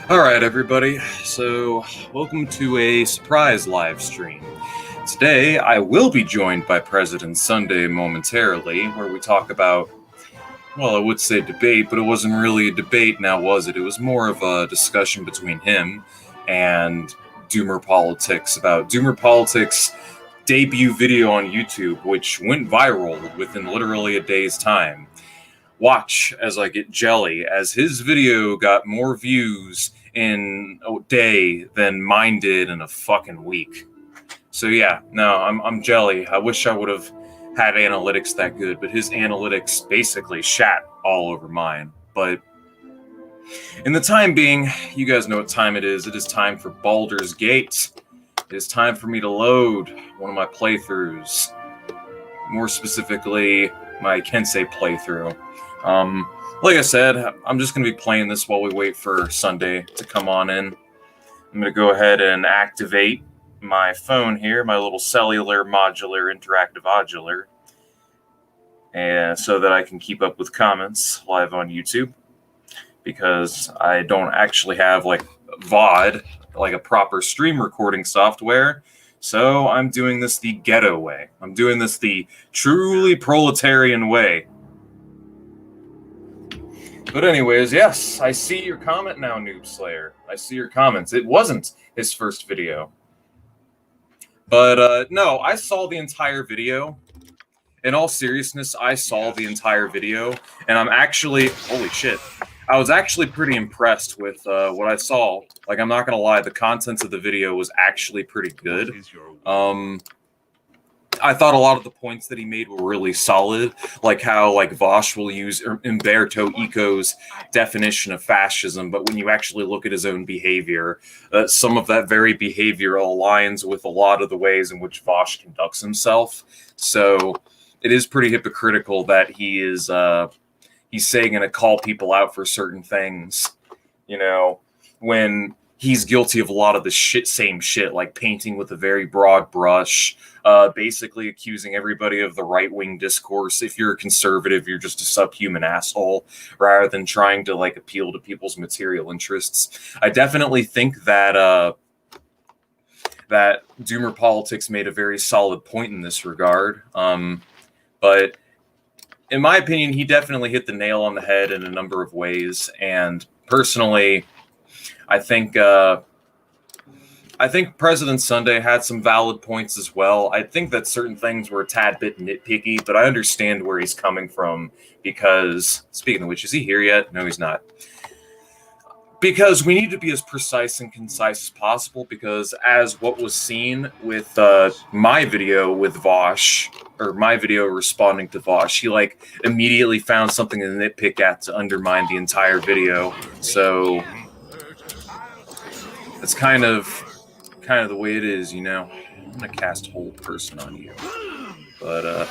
Alright, everybody, so welcome to a surprise live stream. Today, I will be joined by President Sunday momentarily, where we talk about, well, I would say debate, but it wasn't really a debate now, was it? It was more of a discussion between him and Doomerpolitics about Doomerpolitics' debut video on YouTube, which went viral within literally a day's time. Watch as I get jelly, as his video got more views in a day than mine did in a fucking week. So yeah, no, I'm jelly. I wish I would have had analytics that good, but his analytics basically shat all over mine. But in the time being, you guys know what time it is. It is time for Baldur's Gate. It is time for me to load one of my playthroughs. More specifically, my Kensei playthrough. Like I said, I'm just going to be playing this while we wait for Sunday to come on in. I'm going to go ahead and activate my phone here, my little cellular modular interactive odular, and so that I can keep up with comments live on YouTube, because I don't actually have like VOD, like a proper stream recording software. So I'm doing this the ghetto way. I'm doing this the truly proletarian way. But anyways, yes, I see your comment now, Noob Slayer. I see your comments. It wasn't his first video. But no, I saw the entire video. In all seriousness, I saw the entire video, and I'm actually, holy shit, I was actually pretty impressed with what I saw. Like, I'm not gonna lie, the contents of the video was actually pretty good. I thought a lot of the points that he made were really solid, like how Vosh will use Umberto Eco's definition of fascism, but when you actually look at his own behavior, some of that very behavior aligns with a lot of the ways in which Vosh conducts himself. So it is pretty hypocritical that he is he's saying going to call people out for certain things, you know, when he's guilty of a lot of the same shit, like painting with a very broad brush, basically accusing everybody of the right-wing discourse. If you're a conservative, you're just a subhuman asshole, rather than trying to like appeal to people's material interests. I definitely think that that Doomerpolitics made a very solid point in this regard. But in my opinion, he definitely hit the nail on the head in a number of ways. And personally, I think President Sunday had some valid points as well. I think that certain things were a tad bit nitpicky, but I understand where he's coming from, because, speaking of which, is he here yet? No, he's not. Because we need to be as precise and concise as possible, because as what was seen with my video with Vosh, or my video responding to Vosh, he like immediately found something to nitpick at to undermine the entire video. So that's kind of the way it is, you know. I'm gonna cast Hold Person on you, but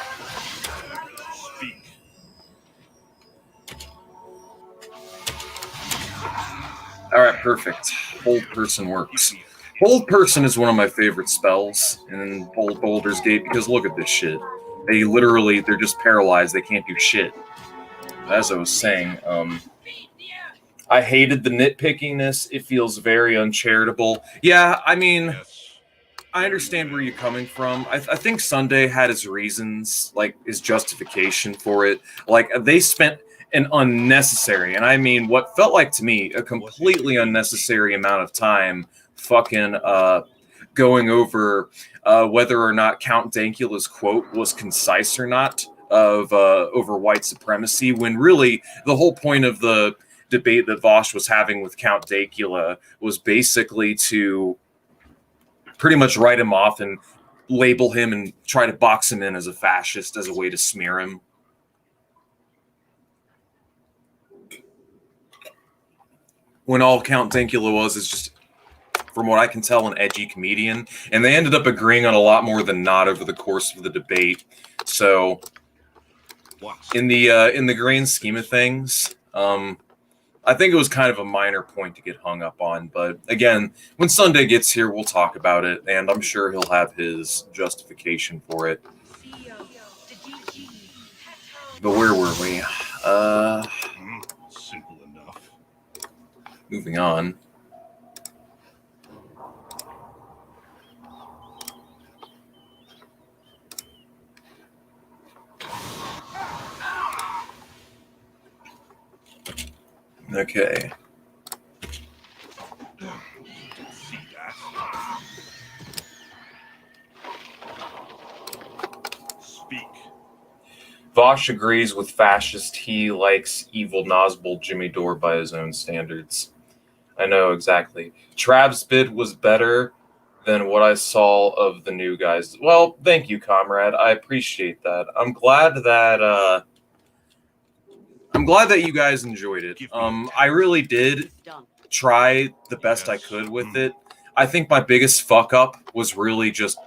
all right, perfect. Hold Person works. Hold Person is one of my favorite spells in Baldur's Gate, because look at this shit. They're just paralyzed. They can't do shit. As I was saying, I hated the nitpickiness. It feels very uncharitable. Yeah, I mean, I understand where you're coming from. I think Sunday had his reasons, like his justification for it. Like, they spent an unnecessary, and I mean what felt like to me a completely unnecessary amount of time fucking going over whether or not Count Dankula's quote was concise or not of over white supremacy, when really the whole point of the debate that Vosh was having with Count Dankula was basically to pretty much write him off and label him and try to box him in as a fascist as a way to smear him. When all Count Dankula was is just, from what I can tell, an edgy comedian. And they ended up agreeing on a lot more than not over the course of the debate. So in the grand scheme of things, I think it was kind of a minor point to get hung up on. But again, when Sunday gets here, we'll talk about it, and I'm sure he'll have his justification for it. But where were we? Simple enough. Moving on. Okay. Speak. Vosh agrees with fascist. He likes evil Nazbol Jimmy Dore by his own standards. I know exactly. Trav's bid was better than what I saw of the new guys. Well, thank you, comrade. I appreciate that. I'm glad that you guys enjoyed it. I really did try the best I could with it. I think my biggest fuck up was really just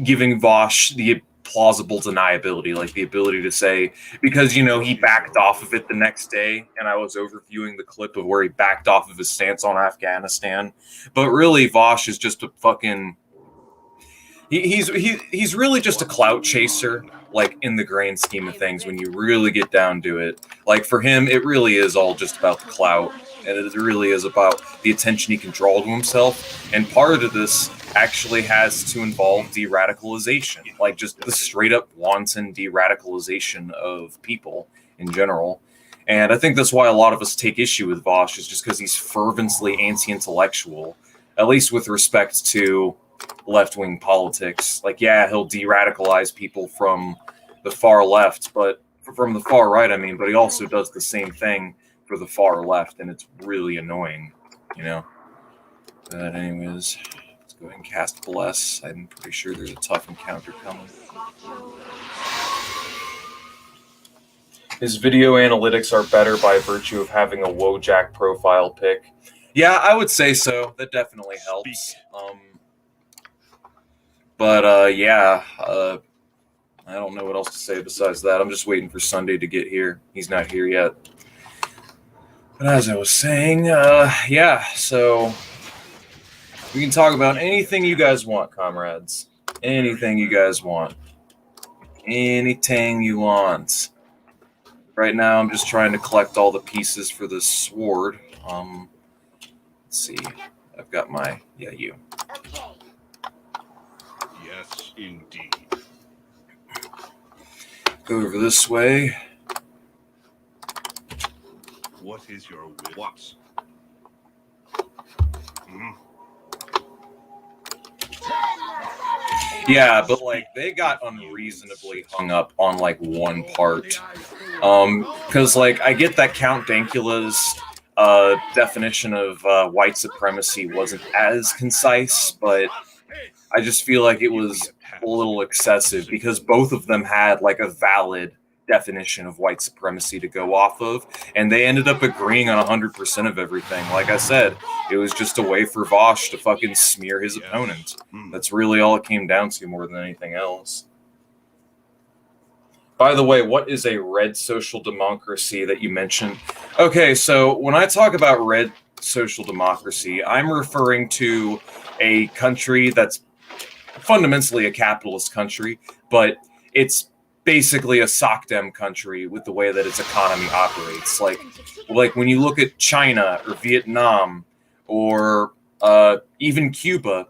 giving Vosh the plausible deniability, like the ability to say, because, he backed off of it the next day, and I was overviewing the clip of where he backed off of his stance on Afghanistan. But really, Vosh is just a fucking... He's really just a clout chaser, like, in the grand scheme of things, when you really get down to it. Like, for him, it really is all just about the clout, and it really is about the attention he can draw to himself. And part of this actually has to involve de-radicalization, like just the straight-up wanton de-radicalization of people in general. And I think that's why a lot of us take issue with Vosh, is just because he's fervently anti-intellectual, at least with respect to left-wing politics. Like, yeah, he'll de-radicalize people from the far left, but from the far right, but he also does the same thing for the far left, and it's really annoying, But anyways, let's go ahead and cast Bless. I'm pretty sure there's a tough encounter coming. His video analytics are better by virtue of having a Wojak profile pic. Yeah, I would say so. That definitely helps. I don't know what else to say besides that. I'm just waiting for Sunday to get here. He's not here yet. But as I was saying, so we can talk about anything you guys want, comrades. Anything you guys want. Anything you want. Right now, I'm just trying to collect all the pieces for this sword. Let's see. I've got my... Yeah, you. Okay. Yes, indeed. Go over this way. What is your will? What? Yeah, but they got unreasonably hung up on one part. Because I get that Count Dankula's definition of white supremacy wasn't as concise, but I just feel like it was a little excessive, because both of them had a valid definition of white supremacy to go off of, and they ended up agreeing on 100% of everything. Like I said, it was just a way for Vosh to fucking smear his opponent. That's really all it came down to, more than anything else. By the way, what is a red social democracy that you mentioned? Okay, so when I talk about red social democracy, I'm referring to a country that's fundamentally a capitalist country, but it's basically a SOCDEM country with the way that its economy operates. Like when you look at China or Vietnam or even Cuba,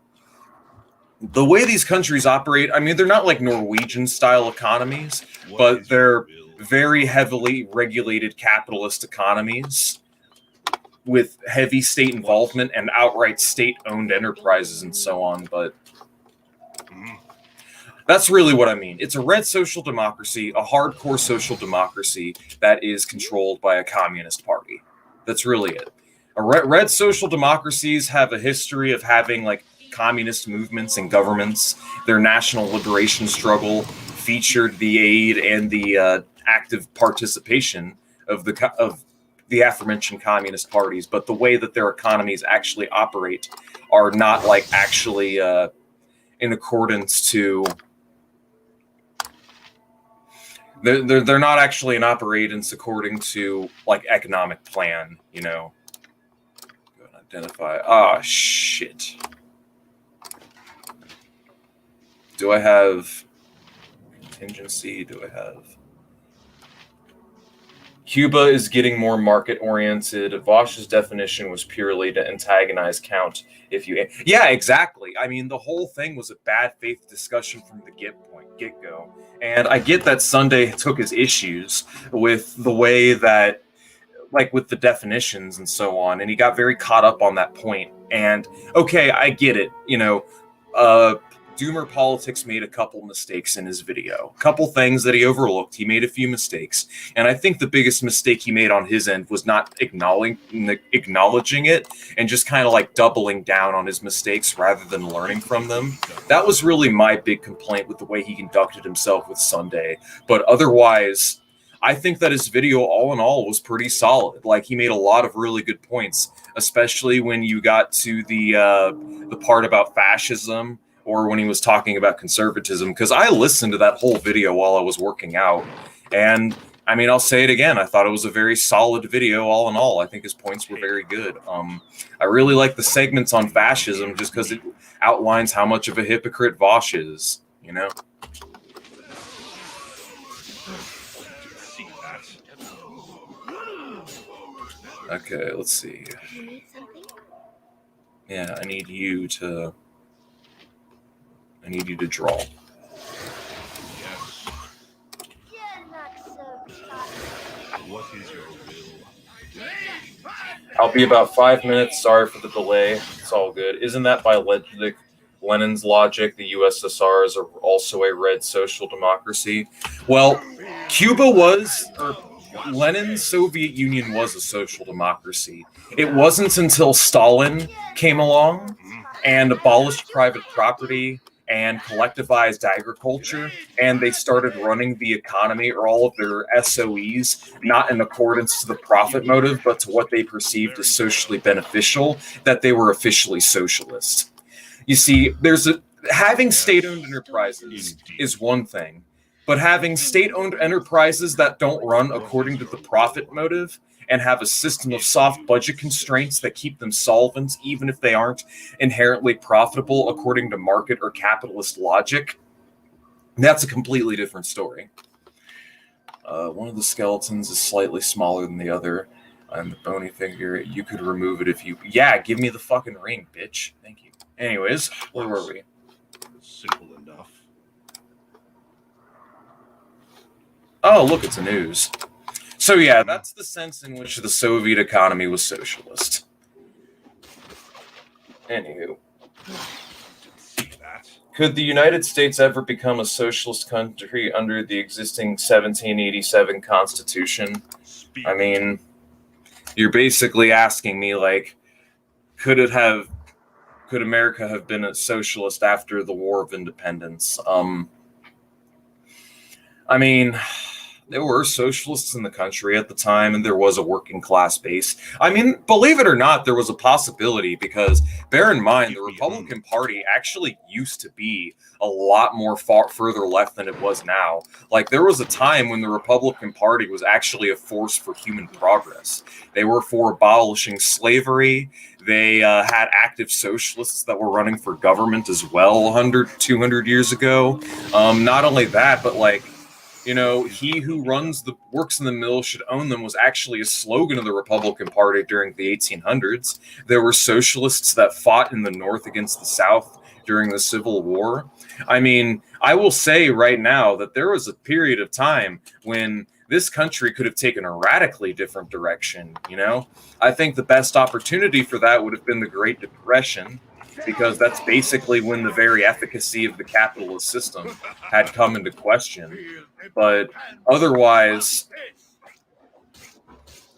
the way these countries operate, they're not like Norwegian-style economies, but they're very heavily regulated capitalist economies with heavy state involvement and outright state-owned enterprises and so on, but that's really what I mean. It's a red social democracy, a hardcore social democracy that is controlled by a communist party. That's really it. Red social democracies have a history of having communist movements and governments. Their national liberation struggle featured the aid and the active participation of the aforementioned communist parties, but the way that their economies actually operate are not actually in accordance to... They're not actually in operations according to economic plan, Go and identify. Ah, shit. Do I have contingency? Do I have... Cuba is getting more market-oriented. Vosh's definition was purely to antagonize Count. Yeah, exactly. The whole thing was a bad faith discussion from the get-go. And I get that Sunday took his issues with the way that like with the definitions and so on, and he got very caught up on that point. And okay, I get it. Doomerpolitics made a couple mistakes in his video, a couple things that he overlooked. He made a few mistakes, and I think the biggest mistake he made on his end was not acknowledging it and just kind of like doubling down on his mistakes rather than learning from them. That was really my big complaint with the way he conducted himself with Sunday. But otherwise, I think that his video, all in all, was pretty solid. Like, he made a lot of really good points, especially when you got to the part about fascism, or when he was talking about conservatism, because I listened to that whole video while I was working out. And I mean, I'll say it again. I thought it was a very solid video all in all. I think his points were very good. I really like the segments on fascism just because it outlines how much of a hypocrite Vosh is, you know? Okay, let's see. You need something? Yeah, I need you to draw. Yes. You're not so tough. What is your will? I'll be about 5 minutes. Sorry for the delay. It's all good. Isn't that by Lenin's logic, the USSR is also a red social democracy? Well, Cuba was, or Lenin's Soviet Union was a social democracy. It wasn't until Stalin came along and abolished private property and collectivized agriculture, and they started running the economy, or all of their SOEs, not in accordance to the profit motive, but to what they perceived as socially beneficial, that they were officially socialist. You see, having state-owned enterprises is one thing, but having state-owned enterprises that don't run according to the profit motive and have a system of soft budget constraints that keep them solvent, even if they aren't inherently profitable according to market or capitalist logic, that's a completely different story. One of the skeletons is slightly smaller than the other, and the bony figure, you could remove it if you... Yeah, give me the fucking ring, bitch. Thank you. Anyways, where were we? Simple enough. Oh, look, it's a news. So yeah, that's the sense in which the Soviet economy was socialist. Anywho. See that? Could the United States ever become a socialist country under the existing 1787 Constitution? Speak. I mean, you're basically asking me, like, could America have been a socialist after the War of Independence? I mean, there were socialists in the country at the time, and there was a working class base. I mean, believe it or not, there was a possibility, because bear in mind, the Republican Party actually used to be a lot more further left than it was now. Like, there was a time when the Republican Party was actually a force for human progress. They were for abolishing slavery. They had active socialists that were running for government as well 100, 200 years ago. Not only that, but like, you know, he who works in the mill should own them was actually a slogan of the Republican Party during the 1800s. There were socialists that fought in the North against the South during the Civil War. I mean, I will say right now that there was a period of time when this country could have taken a radically different direction, you know? I think the best opportunity for that would have been the Great Depression, because that's basically when the very efficacy of the capitalist system had come into question. But otherwise,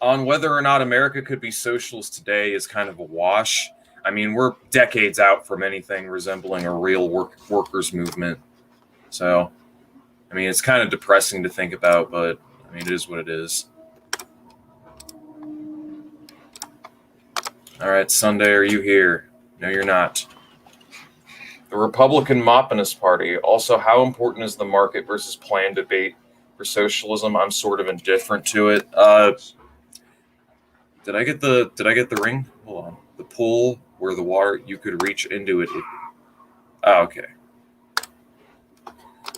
on whether or not America could be socialist today is kind of a wash. I mean, we're decades out from anything resembling a real workers' movement. So, I mean, it's kind of depressing to think about, but I mean, it is what it is. All right, Sunday, are you here? No, you're not. The Republican Moppinist Party. Also, how important is the market versus plan debate for socialism? I'm sort of indifferent to it. Did I get the ring? Hold on. The pool where the water, you could reach into it. Oh, okay.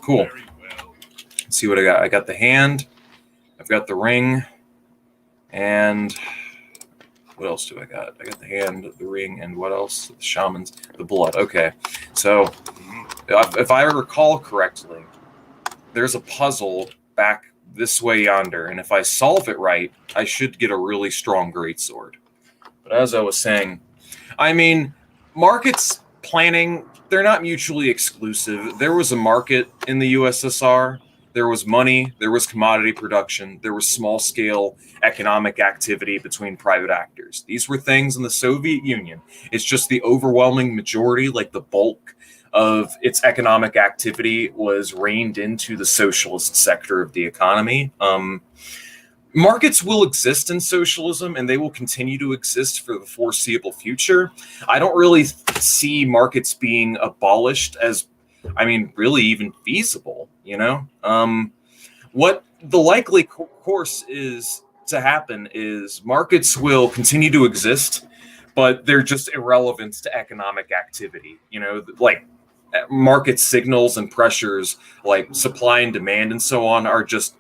Cool. Very well. Let's see what I got. I got the hand. I've got the ring. And what else do I got? I got the hand, the ring, and what else? The shamans, the blood. Okay. So if I recall correctly, there's a puzzle back this way yonder, and if I solve it right, I should get a really strong greatsword. But as I was saying, I mean, markets planning, they're not mutually exclusive. There was a market in the USSR. There was money, there was commodity production, there was small-scale economic activity between private actors. These were things in the Soviet Union. It's just the overwhelming majority, like the bulk of its economic activity, was reined into the socialist sector of the economy. Markets will exist in socialism, and they will continue to exist for the foreseeable future. I don't really see markets being abolished as, I mean, really even feasible, you know? What the likely course is to happen is markets will continue to exist, but they're just irrelevant to economic activity. You know, like market signals and pressures like supply and demand and so on are just,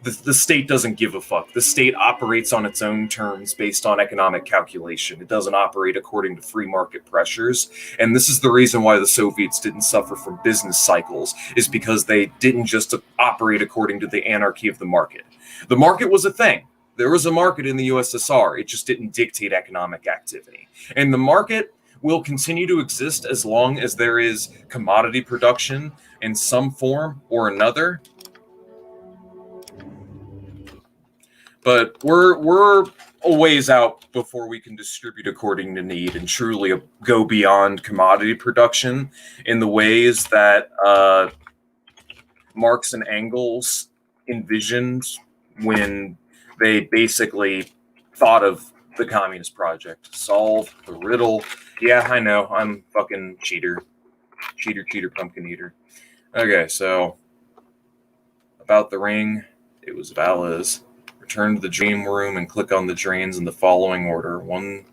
the state doesn't give a fuck. The state operates on its own terms based on economic calculation. It doesn't operate according to free market pressures. And this is the reason why the Soviets didn't suffer from business cycles, is because they didn't just operate according to the anarchy of the market. The market was a thing. There was a market in the USSR. It just didn't dictate economic activity. And the market will continue to exist as long as there is commodity production in some form or another. But we're a ways out before we can distribute according to need and truly go beyond commodity production in the ways that Marx and Engels envisioned when they basically thought of the Communist Project. Solve the riddle. Yeah, I know. I'm fucking cheater, pumpkin eater. Okay, so about the ring, it was Vala's. Return to the dream room and click on the drains in the following order: 1,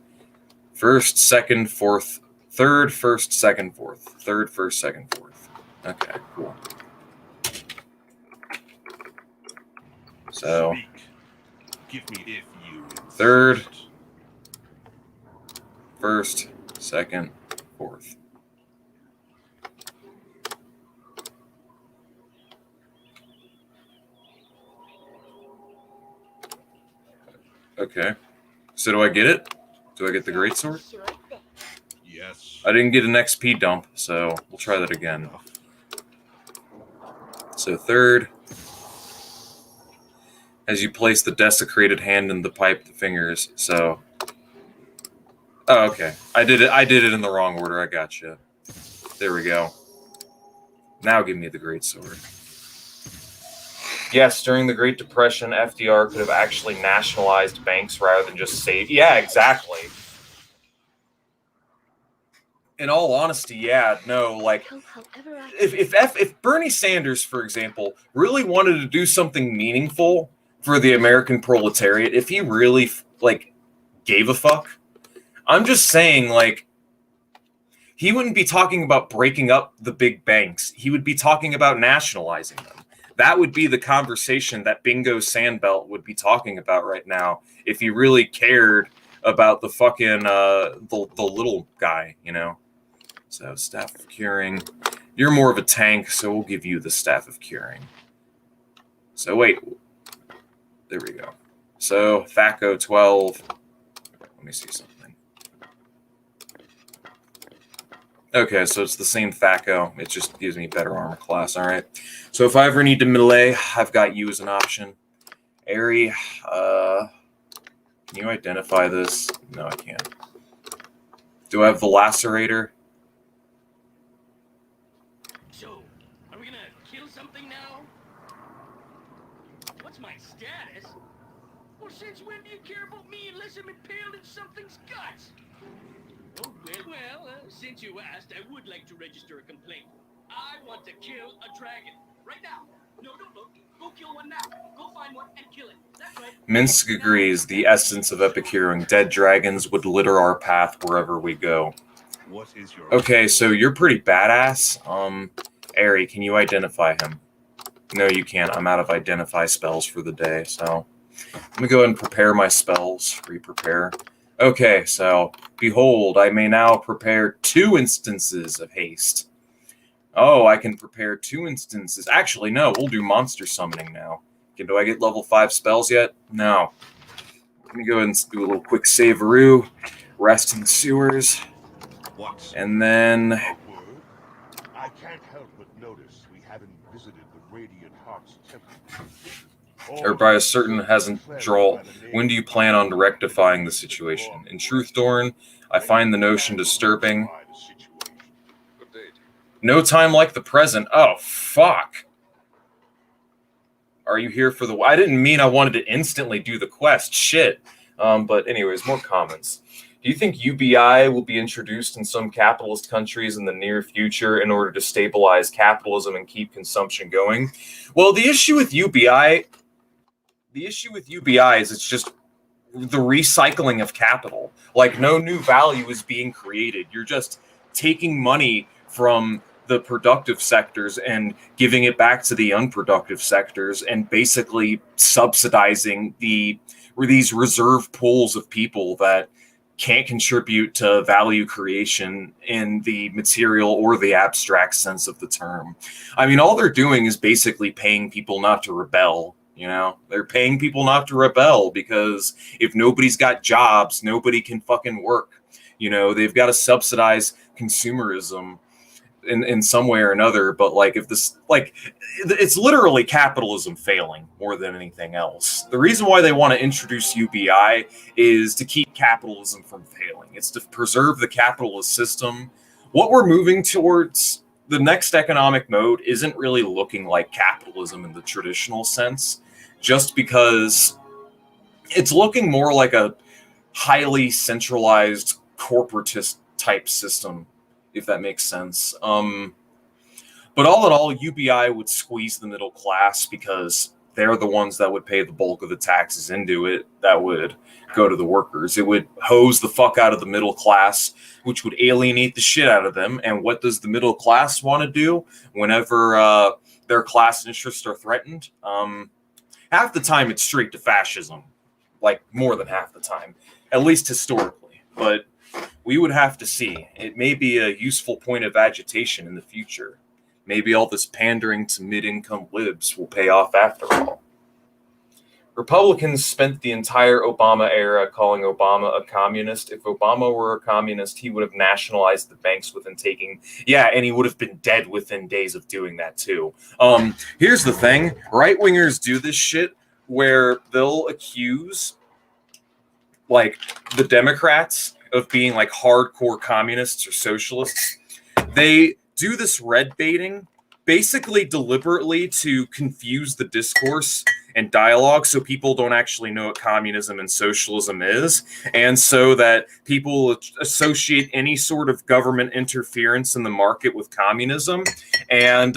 1st, 2nd, 4th, 3rd, 1st, 2nd, 4th, 3rd, 1st, 2nd, 4th. Okay, cool. So, Speak. Give me if you 3rd, 1st, 2nd, 4th. Okay. So do I get it? Do I get the greatsword? Sure thing. Yes. I didn't get an XP dump, so we'll try that again. So 3rd, as you place the desecrated hand in the pipe, the fingers. So, oh, okay. I did it in the wrong order. I gotcha. There we go. Now give me the greatsword. Yes, during the Great Depression, FDR could have actually nationalized banks rather than just save. Yeah, exactly. In all honesty, yeah, no, like, if Bernie Sanders, for example, really wanted to do something meaningful for the American proletariat, if he really, like, gave a fuck, I'm just saying, like, he wouldn't be talking about breaking up the big banks. He would be talking about nationalizing them. That would be the conversation that Bingo Sandbelt would be talking about right now if he really cared about the fucking the little guy, you know. So Staff of Curing, you're more of a tank, so we'll give you the Staff of Curing. So wait, there we go. So Thaco 12. Let me see something. Okay, so it's the same Thaco. It just gives me better armor class. All right. So if I ever need to melee, I've got you as an option. Airy, can you identify this? No, I can't. Do I have the Lacerator? So, are we gonna kill something now? What's my status? Well, since when do you care about me unless I'm impaled in something's guts? Oh, well, since you asked, I would like to register a complaint. I want to kill a dragon. Right now. No, don't look. Go kill one now. Go find one and kill it. That's right. Minsk agrees. The essence of epicuring. Dead dragons would litter our path wherever we go. What is your Okay, so you're pretty badass. Airy, can you identify him? No, you can't. I'm out of identify spells for the day, so let me go ahead and prepare my spells. Re-prepare. Okay, so behold, I may now prepare 2 instances of haste. Oh, I can prepare 2 instances. Actually, no, we'll do monster summoning now. Do I get level 5 spells yet? No. Let me go ahead and do a little quick save-a-roo, rest in the sewers, What? and then... A word? I can't help but notice we haven't visited the Radiant Hearts Temple. Everybody is certain hasn't drawn. When do you plan on rectifying the situation? In truth, Dorn, I find the notion disturbing. No time like the present. Oh, fuck. Are you here for the... I didn't mean I wanted to instantly do the quest. Shit. But anyways, more comments. Do you think UBI will be introduced in some capitalist countries in the near future in order to stabilize capitalism and keep consumption going? Well, the issue with UBI is it's just the recycling of capital. Like, no new value is being created. You're just taking money from the productive sectors and giving it back to the unproductive sectors and basically subsidizing these reserve pools of people that can't contribute to value creation in the material or the abstract sense of the term. I mean, all they're doing is basically paying people not to rebel. You know, they're paying people not to rebel because if nobody's got jobs, nobody can fucking work. You know, they've got to subsidize consumerism in some way or another. But like, if this, like, it's literally capitalism failing more than anything else. The reason why they want to introduce UBI is to keep capitalism from failing. It's to preserve the capitalist system. What we're moving towards, the next economic mode, isn't really looking like capitalism in the traditional sense, just because it's looking more like a highly centralized corporatist type system, if that makes sense. But all in all, UBI would squeeze the middle class because they're the ones that would pay the bulk of the taxes into it that would go to the workers. It would hose the fuck out of the middle class, which would alienate the shit out of them. And what does the middle class want to do whenever their class interests are threatened? Half the time it's straight to fascism, like more than half the time, at least historically. But we would have to see. It may be a useful point of agitation in the future. Maybe all this pandering to mid-income libs will pay off after all. Republicans spent the entire Obama era calling Obama a communist. If Obama were a communist, he would have nationalized the banks within taking... Yeah, and he would have been dead within days of doing that too. Here's the thing. Right-wingers do this shit where they'll accuse, like, the Democrats of being, like, hardcore communists or socialists. They do this red baiting basically deliberately to confuse the discourse and dialogue so people don't actually know what communism and socialism is, and so that people associate any sort of government interference in the market with communism. And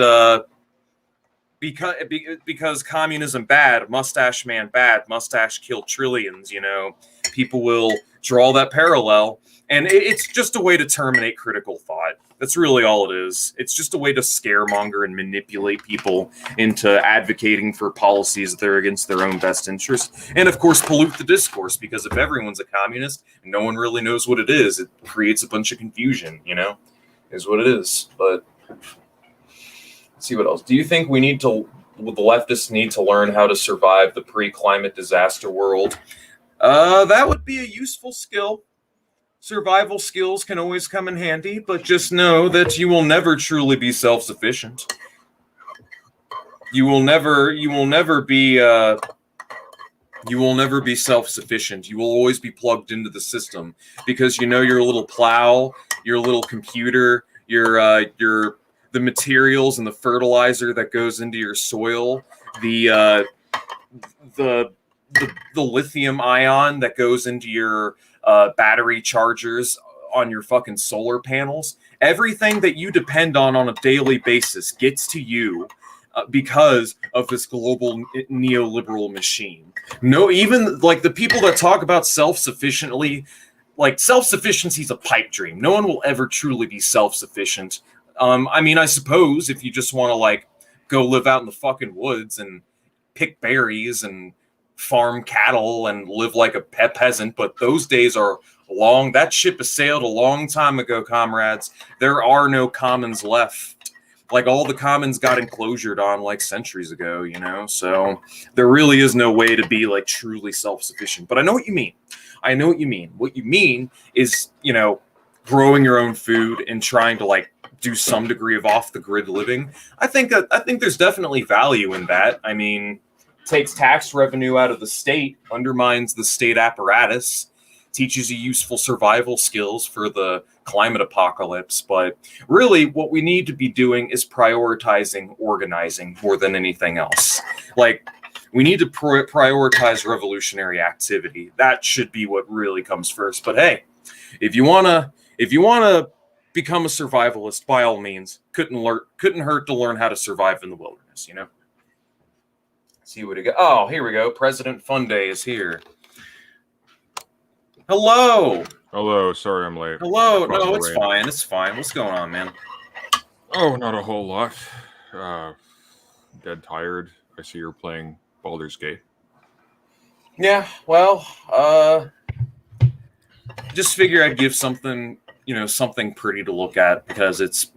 because communism bad, mustache man bad, mustache kill trillions, you know, people will draw that parallel. And it's just a way to terminate critical thought. That's really all it is. It's just a way to scaremonger and manipulate people into advocating for policies that are against their own best interest. And, of course, pollute the discourse, because if everyone's a communist and no one really knows what it is, it creates a bunch of confusion, you know, is what it is. But let's see what else. Do you think the leftists need to learn how to survive the pre-climate disaster world? That would be a useful skill. Survival skills can always come in handy, but just know that you will never truly be self-sufficient. You will never be self-sufficient. You will always be plugged into the system because you know your little plow, your little computer, the materials and the fertilizer that goes into your soil, the lithium ion that goes into your battery chargers on your fucking solar panels. Everything that you depend on a daily basis gets to you because of this global neoliberal machine. No, even like the people that talk about self-sufficiency is a pipe dream. No one will ever truly be self-sufficient. I mean, I suppose if you just want to like go live out in the fucking woods and pick berries and farm cattle and live like a peasant, but those days are long. That ship has sailed a long time ago, comrades. There are no commons left. like all the commons got enclosured on like centuries ago, you know? So there really is no way to be like truly self-sufficient. But I know what you mean. I know what you mean. What you mean is, you know, growing your own food and trying to like do some degree of off the grid living. I think there's definitely value in that. I mean, takes tax revenue out of the state, undermines the state apparatus, teaches you useful survival skills for the climate apocalypse. But really what we need to be doing is prioritizing organizing more than anything else. Like, we need to prioritize revolutionary activity. That should be what really comes first. But hey, if you wanna become a survivalist, by all means, couldn't hurt to learn how to survive in the wilderness, you know? See what we got. Oh, here we go. President Sunday is here. Hello. Hello. Sorry I'm late. Hello. No, it's fine. It's fine. What's going on, man? Oh, not a whole lot. Dead tired. I see you're playing Baldur's Gate. Yeah, well, just figure I'd give something, you know, something pretty to look at, because it's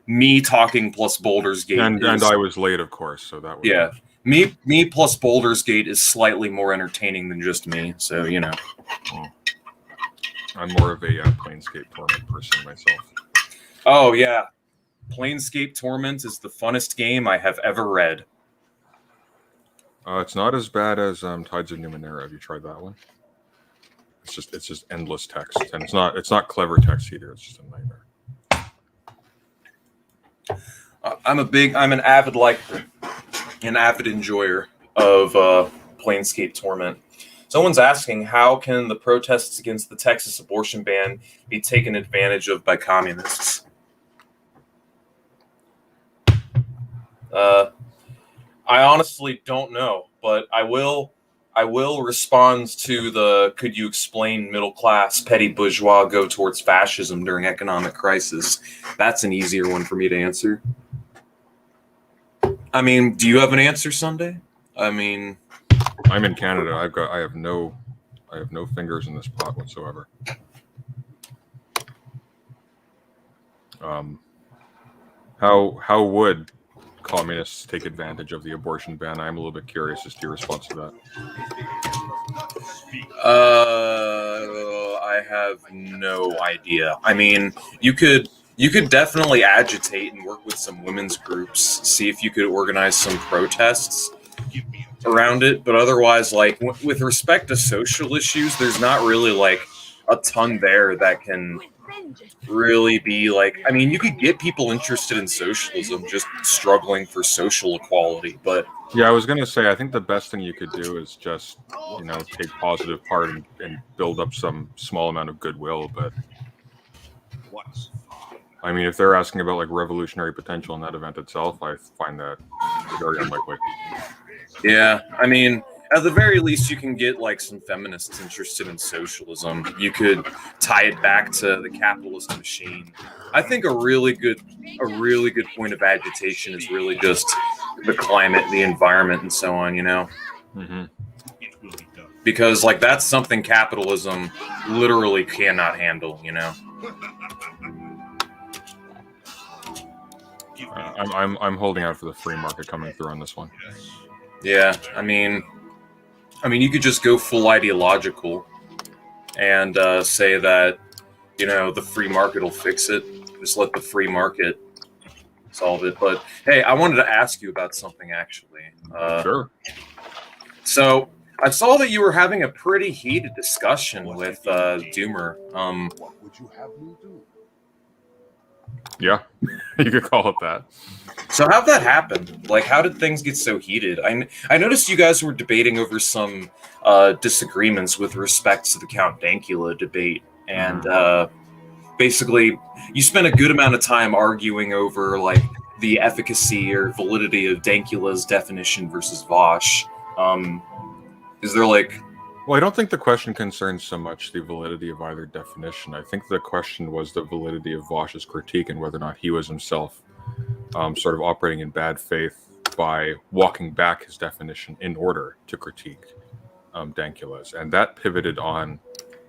me talking plus Baldur's Gate. And I was late, of course, so that was... Yeah. Me plus Baldur's Gate is slightly more entertaining than just me, so, you know. I'm more of a Planescape Torment person myself. Oh, yeah. Planescape Torment is the funnest game I have ever read. It's not as bad as Tides of Numenera. Have you tried that one? It's just endless text, and it's not clever text either. It's just a nightmare. I'm an avid enjoyer of Planescape Torment. Someone's asking, how can the protests against the Texas abortion ban be taken advantage of by communists? I honestly don't know, but I will respond to the "could you explain middle class petty bourgeois go towards fascism during economic crisis?" That's an easier one for me to answer. I mean, do you have an answer, Sunday? I mean, I'm in Canada. I have no fingers in this pot whatsoever. How would communists take advantage of the abortion ban? I'm a little bit curious as to your response to that. I have no idea. I mean, you could definitely agitate and work with some women's groups, see if you could organize some protests around it. But otherwise, like, with respect to social issues, there's not really like a ton there that can really be like, I mean, you could get people interested in socialism just struggling for social equality, but yeah, I was going to say, I think the best thing you could do is just, you know, take positive part and build up some small amount of goodwill. But I mean, if they're asking about like revolutionary potential in that event itself, I find that very unlikely. Yeah, I mean, at the very least, you can get like some feminists interested in socialism. You could tie it back to the capitalist machine. I think a really good point of agitation is really just the climate, the environment, and so on. You know, because like that's something capitalism literally cannot handle. You know. I'm holding out for the free market coming through on this one. Yeah, I mean, you could just go full ideological and say that, you know, the free market will fix it. Just let the free market solve it. But hey, I wanted to ask you about something actually. Sure. So I saw that you were having a pretty heated discussion with Doomer. What would you have me do? Yeah, you could call it that. So how'd that happen? Like, how did things get so heated? I noticed you guys were debating over some disagreements with respect to the Count Dankula debate, and basically, you spent a good amount of time arguing over like the efficacy or validity of Dankula's definition versus Vosh. Is there like? Well, I don't think the question concerns so much the validity of either definition. I think the question was the validity of Vosh's critique and whether or not he was himself sort of operating in bad faith by walking back his definition in order to critique Dankula's. And that pivoted on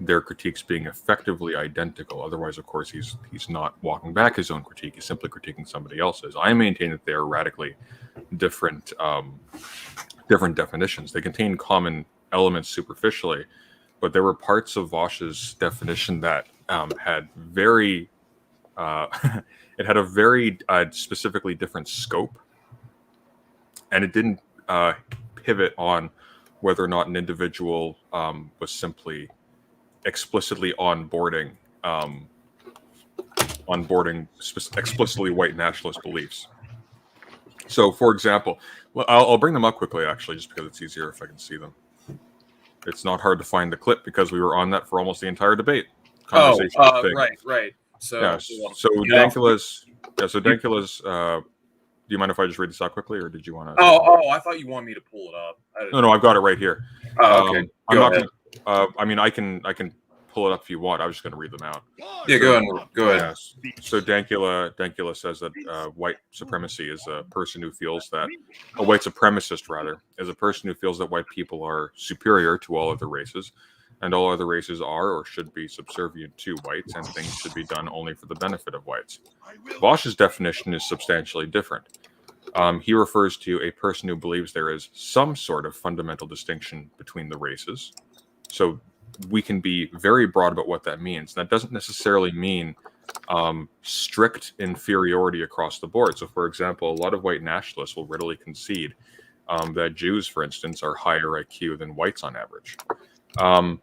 their critiques being effectively identical. Otherwise, of course, he's not walking back his own critique. He's simply critiquing somebody else's. I maintain that they are radically different definitions. They contain common elements superficially, but there were parts of Vosh's definition that had very it had a very specifically different scope, and it didn't pivot on whether or not an individual was simply explicitly onboarding explicitly white nationalist beliefs. So, for example, I'll bring them up quickly, actually, just because it's easier if I can see them. It's not hard to find the clip because we were on that for almost the entire debate. Right. So, Dankula's. Do you mind if I just read this out quickly, or did you want to? I thought you wanted me to pull it up. No, I've got it right here. Okay. I'm not going to. I mean, I can pull it up if you want. I was just going to read them out. Yeah, go ahead. Yes. So Dankula says that white supremacy is a person who feels that a white supremacist is a person who feels that white people are superior to all other races, and all other races are or should be subservient to whites, and things should be done only for the benefit of whites. Vosh's definition is substantially different. He refers to a person who believes there is some sort of fundamental distinction between the races. So we can be very broad about what that means. That doesn't necessarily mean strict inferiority across the board. So, for example, a lot of white nationalists will readily concede that Jews, for instance, are higher IQ than whites on average. One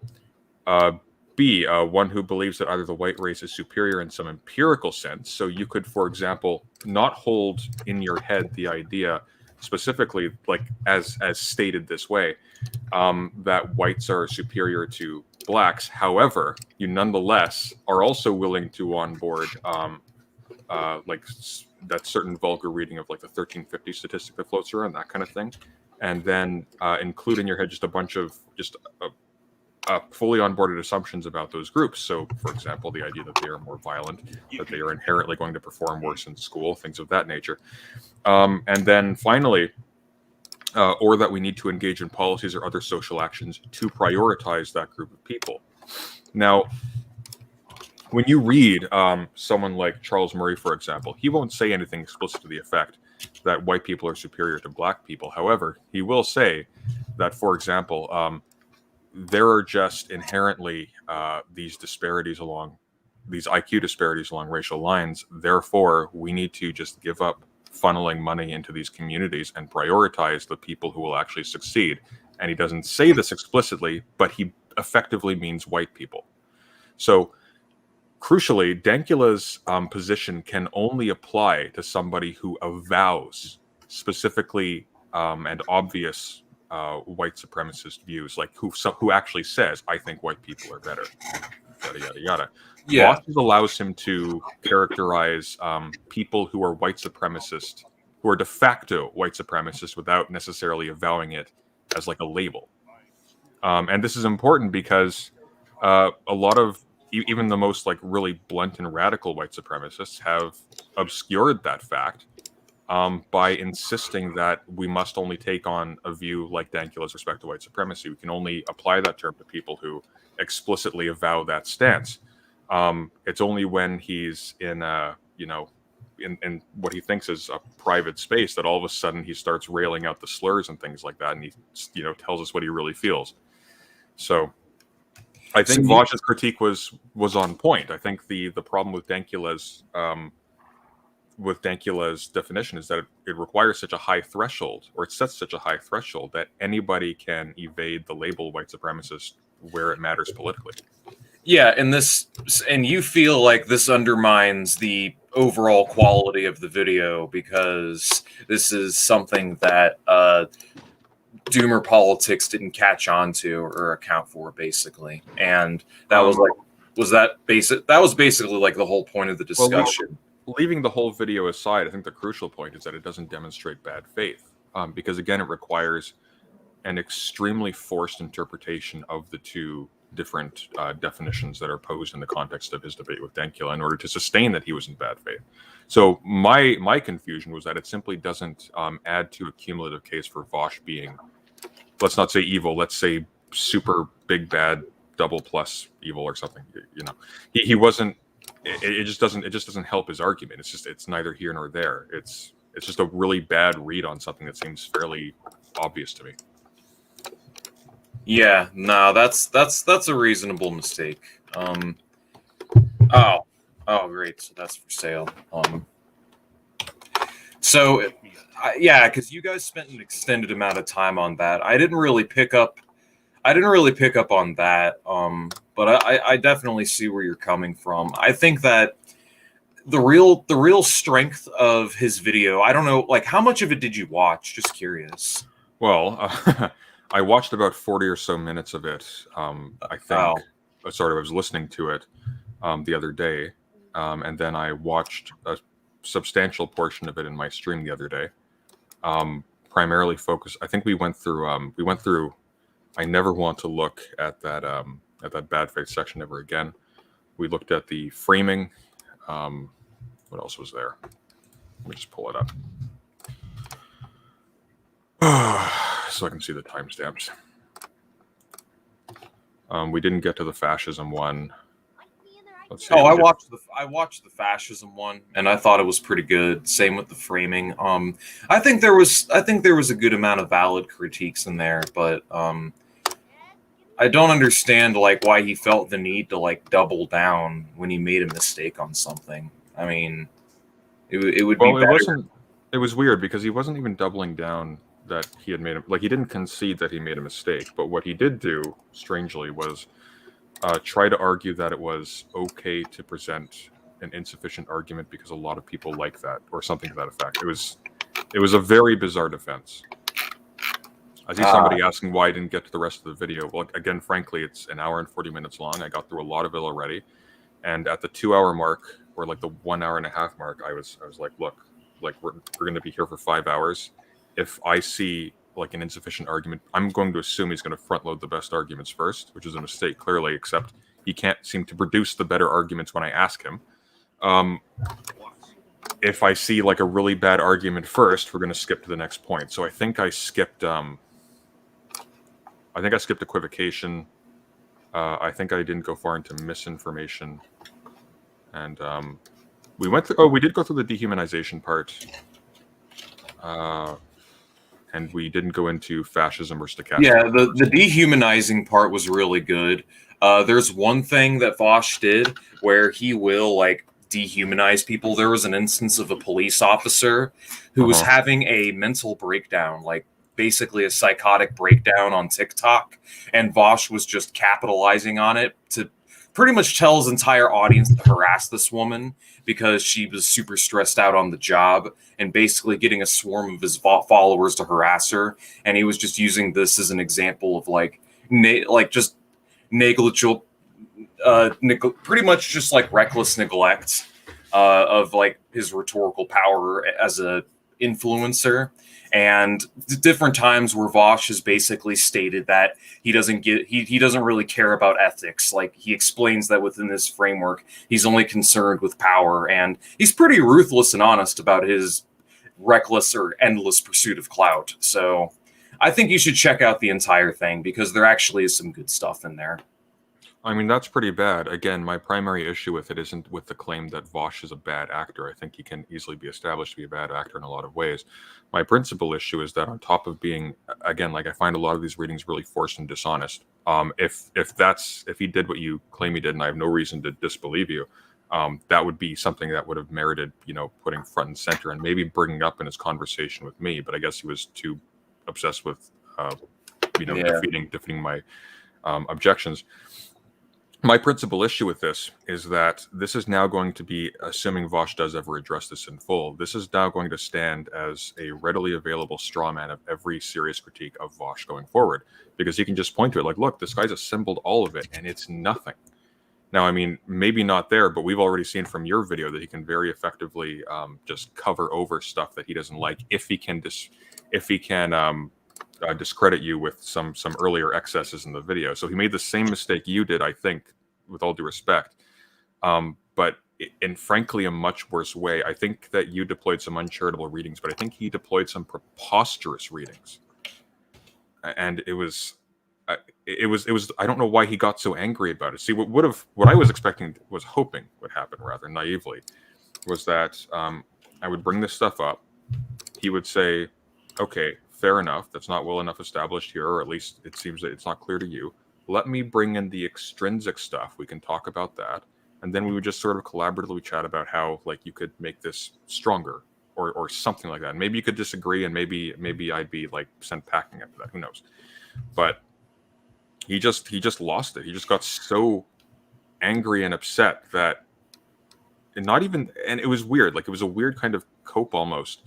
who believes that either the white race is superior in some empirical sense. So you could, for example, not hold in your head the idea specifically, like as stated this way, that whites are superior to blacks. However, you nonetheless are also willing to onboard like that certain vulgar reading of like the 1350 statistic that floats around, that kind of thing, and then include in your head just a bunch of fully onboarded assumptions about those groups. So, for example, the idea that they are more violent, that they are inherently going to perform worse in school, things of that nature. And then finally, or that we need to engage in policies or other social actions to prioritize that group of people. Now, when you read someone like Charles Murray, for example, he won't say anything explicit to the effect that white people are superior to black people. However, he will say that, for example, there are just inherently these IQ disparities along racial lines. Therefore, we need to just give up funneling money into these communities and prioritize the people who will actually succeed. And he doesn't say this explicitly, but he effectively means white people. So, crucially, Dankula's position can only apply to somebody who avows specifically and obvious white supremacist views, like who actually says, "I think white people are better," yada yada yada. Yeah, Vosh allows him to characterize people who are white supremacist, who are de facto white supremacists, without necessarily avowing it as like a label. And this is important because a lot of even the most like really blunt and radical white supremacists have obscured that fact by insisting that we must only take on a view like Dankula's respect to white supremacy. We can only apply that term to people who explicitly avow that stance. It's only when he's in in what he thinks is a private space that all of a sudden he starts railing out the slurs and things like that, and he tells us what he really feels. So I think Vosh's critique was on point. I think the problem with Dankula's definition is that it requires such a high threshold, or it sets such a high threshold that anybody can evade the label white supremacist where it matters politically. Yeah, and you feel like this undermines the overall quality of the video because this is something that Doomerpolitics didn't catch on to or account for, basically, and that was basically like the whole point of the discussion. Leaving the whole video aside, I think the crucial point is that it doesn't demonstrate bad faith, because again, it requires an extremely forced interpretation of the two different definitions that are posed in the context of his debate with Dankula in order to sustain that he was in bad faith. So my confusion was that it simply doesn't add to a cumulative case for Vosh being, let's not say evil, let's say super big bad double plus evil or something. You know, he wasn't. It just doesn't help his argument. It's neither here nor there. It's just a really bad read on something that seems fairly obvious to me. Yeah, no, that's a reasonable mistake. Oh, great. So that's for sale. So, yeah, because you guys spent an extended amount of time on that. I didn't really pick up on that. But I definitely see where you're coming from. I think that the real strength of his video. I don't know, like, how much of it did you watch? Just curious. Well, I watched about 40 or so minutes of it. I think. Wow. I was listening to it the other day, and then I watched a substantial portion of it in my stream the other day. Primarily focused. I think we went through. I never want to look at that bad faith section ever again. We looked at the framing. What else was there? Let me just pull it up so I can see the timestamps. We didn't get to the fascism one. Let's see. Oh, I watched the fascism one, and I thought it was pretty good. Same with the framing. I think there was a good amount of valid critiques in there, but I don't understand like why he felt the need to like double down when he made a mistake on something. I mean, it would be better. It was weird because he wasn't even doubling down that he had made he didn't concede that he made a mistake, but what he did do, strangely, was try to argue that it was okay to present an insufficient argument because a lot of people like that, or something to that effect. It was a very bizarre defense. I see somebody asking why I didn't get to the rest of the video. Well, again, frankly, it's an hour and 40 minutes long. I got through a lot of it already, and at the 2-hour mark, or like the 1 hour and a half mark, I was like, look, like we're going to be here for 5 hours. If I see like an insufficient argument, I'm going to assume he's going to front load the best arguments first, which is a mistake clearly, except he can't seem to produce the better arguments when I ask him. If I see like a really bad argument first, we're going to skip to the next point. So I think I skipped equivocation. I think I didn't go far into misinformation. And we did go through the dehumanization part. And we didn't go into fascism or stochastic. Yeah, the dehumanizing part was really good. There's one thing that Vosh did where he will like dehumanize people. There was an instance of a police officer who was having a mental breakdown, like basically a psychotic breakdown on TikTok, and Vosh was just capitalizing on it to pretty much tell his entire audience to harass this woman because she was super stressed out on the job, and basically getting a swarm of his followers to harass her. And he was just using this as an example of like just negligible, pretty much just like reckless neglect of like his rhetorical power as a influencer. And different times where Vosh has basically stated that he doesn't really care about ethics. Like, he explains that within this framework, he's only concerned with power, and he's pretty ruthless and honest about his reckless or endless pursuit of clout. So I think you should check out the entire thing because there actually is some good stuff in there. I mean, that's pretty bad. Again, my primary issue with it isn't with the claim that Vosh is a bad actor. I think he can easily be established to be a bad actor in a lot of ways. My principal issue is that on top of being, again, like I find a lot of these readings really forced and dishonest. If he did what you claim he did, and I have no reason to disbelieve you, that would be something that would have merited, putting front and center and maybe bringing up in his conversation with me. But I guess he was too obsessed with, defeating my objections. My principal issue with this is that this is now going to be, assuming Vosh does ever address this in full, this is now going to stand as a readily available straw man of every serious critique of Vosh going forward, because he can just point to it like, look, this guy's assembled all of it and it's nothing. Now, I mean, maybe not there, but we've already seen from your video that he can very effectively just cover over stuff that he doesn't like if he can discredit you with some earlier excesses in the video. So he made the same mistake you did, I think, with all due respect, but in frankly a much worse way. I think that you deployed some uncharitable readings, but I think he deployed some preposterous readings, and it was it was I don't know why he got so angry about it. See, what I was hoping would happen, rather naively, was that I would bring this stuff up. He would say, okay, fair enough, that's not well enough established here, or at least it seems that it's not clear to you. Let me bring in the extrinsic stuff. We can talk about that. And then we would just sort of collaboratively chat about how, like, you could make this stronger or something like that. And maybe you could disagree, and maybe I'd be like sent packing after that. Who knows? But he just lost it. He just got so angry and upset that, and it was weird. Like, it was a weird kind of cope almost.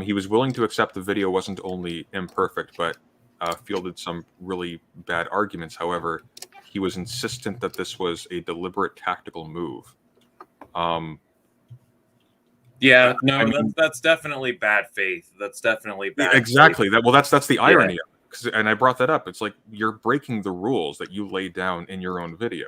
He was willing to accept the video wasn't only imperfect, but fielded some really bad arguments. However, he was insistent that this was a deliberate tactical move. Yeah, no, I mean, that's definitely bad faith. That's definitely bad. Exactly. Faith. That's the irony of it. And I brought that up. It's like you're breaking the rules that you laid down in your own video.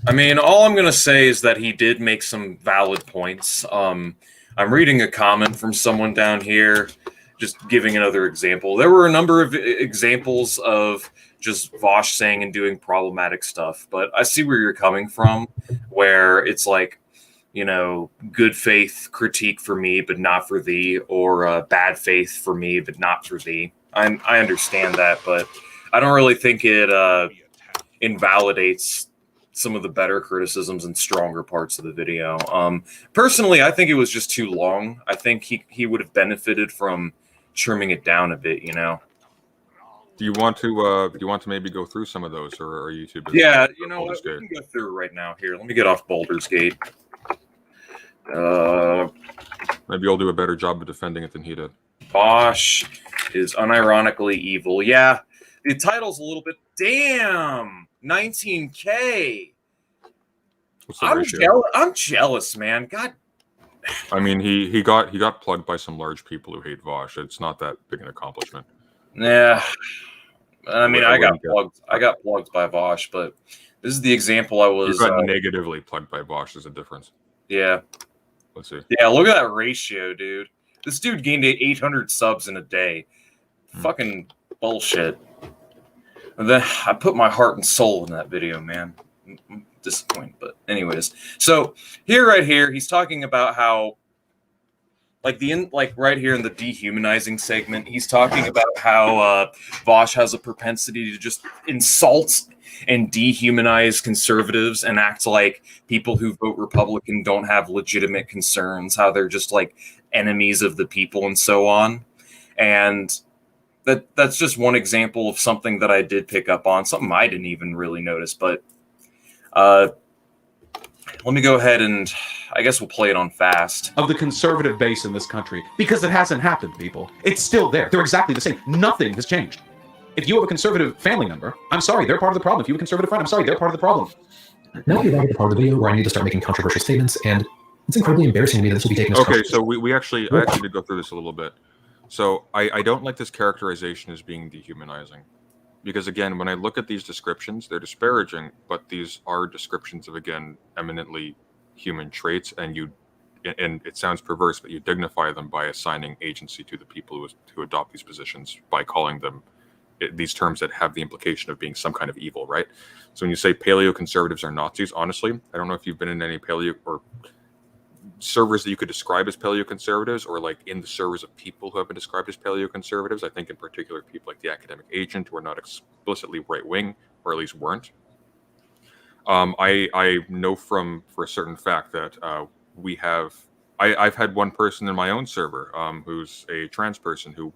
I mean, all I'm going to say is that he did make some valid points. I'm reading a comment from someone down here, just giving another example. There were a number of examples of just Vosh saying and doing problematic stuff, but I see where you're coming from, where it's like, you know, good faith critique for me, but not for thee, or bad faith for me, but not for thee. I understand that, but I don't really think it invalidates some of the better criticisms and stronger parts of the video. Personally, I think it was just too long. I think he would have benefited from trimming it down a bit, you know. Do you want to maybe go through some of those, or are you too busy? Yeah, you know what, we can go through it right now. Here, let me get off Baldur's Gate. Maybe I'll do a better job of defending it than he did. Bosch is unironically evil. Yeah, the title's a little bit. Damn, 19K. What's the ratio? I'm jealous, man. God. I mean, he got plugged by some large people who hate Vosh. It's not that big an accomplishment. Yeah. I mean, I got plugged by Vosh, but this is the example I was. You got negatively plugged by Vosh. There's a difference. Yeah. Let's see. Yeah, look at that ratio, dude. This dude gained 800 subs in a day. Fucking bullshit. And then I put my heart and soul in that video, man. I'm disappointed, but anyways. So right here, he's talking about how, right here in the dehumanizing segment, he's talking about how Vosh has a propensity to just insult and dehumanize conservatives and act like people who vote Republican don't have legitimate concerns, how they're just like enemies of the people and so on. And that's just one example of something that I did pick up on, something I didn't even really notice. But let me go ahead and I guess we'll play it on fast. Of the conservative base in this country, because it hasn't happened, people. It's still there. They're exactly the same. Nothing has changed. If you have a conservative family member, I'm sorry, they're part of the problem. If you have a conservative friend, I'm sorry, they're part of the problem. Now we're at the part of the video where I need to start making controversial statements, and it's incredibly embarrassing to me that this will be taken as okay, so I actually did go through this a little bit. So I don't like this characterization as being dehumanizing. Because again, when I look at these descriptions, they're disparaging, but these are descriptions of, again, eminently human traits, and it sounds perverse, but you dignify them by assigning agency to the people who adopt these positions by calling them these terms that have the implication of being some kind of evil, right? So when you say paleo-conservatives are Nazis, honestly, I don't know if you've been in any paleo or servers that you could describe as paleo-conservatives, or like in the servers of people who have been described as paleo-conservatives. I think in particular people like the Academic Agent, who are not explicitly right-wing, or at least weren't. I know for a certain fact that I've had one person in my own server who's a trans person who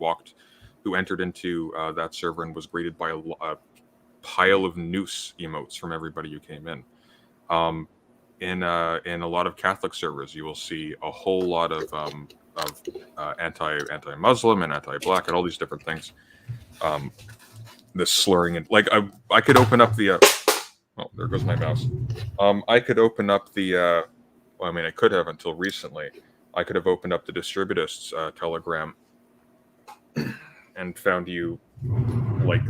entered into that server and was greeted by a pile of noose emotes from everybody who came in. In a lot of Catholic servers, you will see a whole lot of anti-Muslim and anti-Black and all these different things. This slurring and like I could open up the oh, there goes my mouse. I could open up the well, I mean I could have until recently. I could have opened up the Distributists Telegram and found you like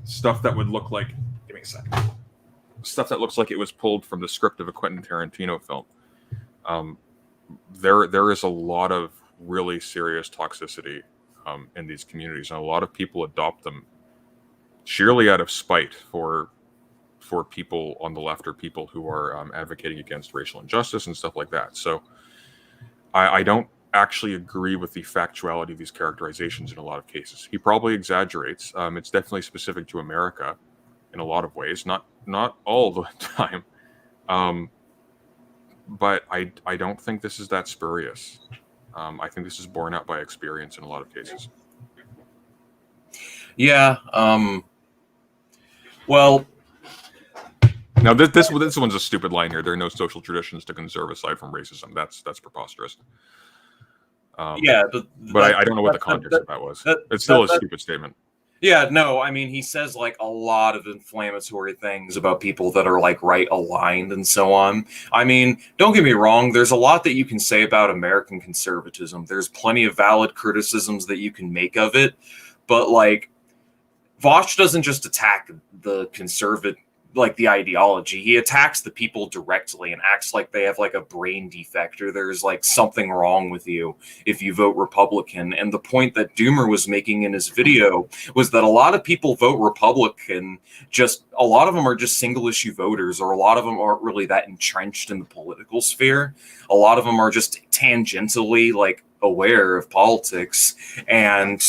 stuff that would look like. Give me a second. Stuff that looks like it was pulled from the script of a Quentin Tarantino film. There is a lot of really serious toxicity in these communities, and a lot of people adopt them sheerly out of spite for people on the left or people who are advocating against racial injustice and stuff like that. So I don't actually agree with the factuality of these characterizations in a lot of cases. He probably exaggerates. It's definitely specific to America in a lot of ways, not all the time. But I don't think this is that spurious. I think this is borne out by experience in a lot of cases. Yeah. Well, now this one's a stupid line here. There are no social traditions to conserve aside from racism. That's preposterous. Yeah, but I don't know what the context of that was. It's still a stupid statement. Yeah, no, I mean, he says like a lot of inflammatory things about people that are like right aligned and so on. I mean, don't get me wrong, there's a lot that you can say about American conservatism. There's plenty of valid criticisms that you can make of it, but like Vosh doesn't just attack the conservative, like the ideology. He attacks the people directly and acts like they have like a brain defect or there's like something wrong with you if you vote Republican. And the point that Doomer was making in his video was that a lot of people vote Republican, just a lot of them are just single issue voters, or a lot of them aren't really that entrenched in the political sphere. A lot of them are just tangentially like aware of politics. And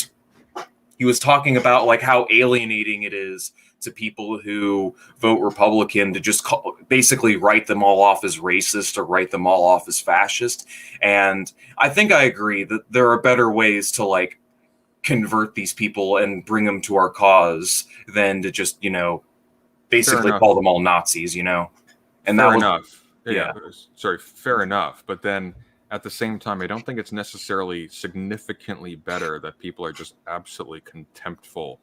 he was talking about like how alienating it is to people who vote Republican to just basically write them all off as racist or write them all off as fascist. And I think I agree that there are better ways to like convert these people and bring them to our cause than to just, basically call them all Nazis, And fair enough. Yeah. Sorry, fair enough. But then at the same time, I don't think it's necessarily significantly better that people are just absolutely contemptful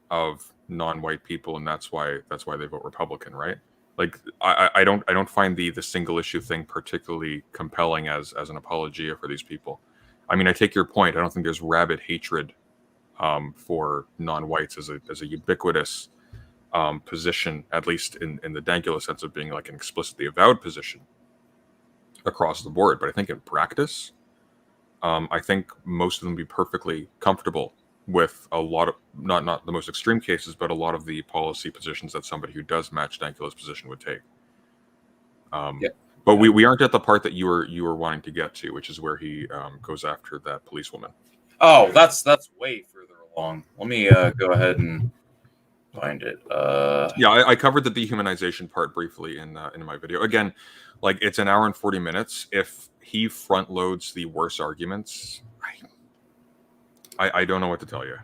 of non-white people, and that's why they vote Republican, right? Like I don't find the single issue thing particularly compelling as an apologia for these people. I mean, I take your point. I don't think there's rabid hatred for non-whites as a ubiquitous position, at least in the Dankula sense of being like an explicitly avowed position across the board. But I think in practice, I think most of them would be perfectly comfortable with a lot of not the most extreme cases, but a lot of the policy positions that somebody who does match Dankula's position would take. But we aren't at the part that you were wanting to get to, which is where he goes after that policewoman. Oh, that's way further along. Let me go ahead and find it. I covered the dehumanization part briefly in my video. Again, like it's an hour and 40 minutes. If he front loads the worst arguments, I don't know what to tell you.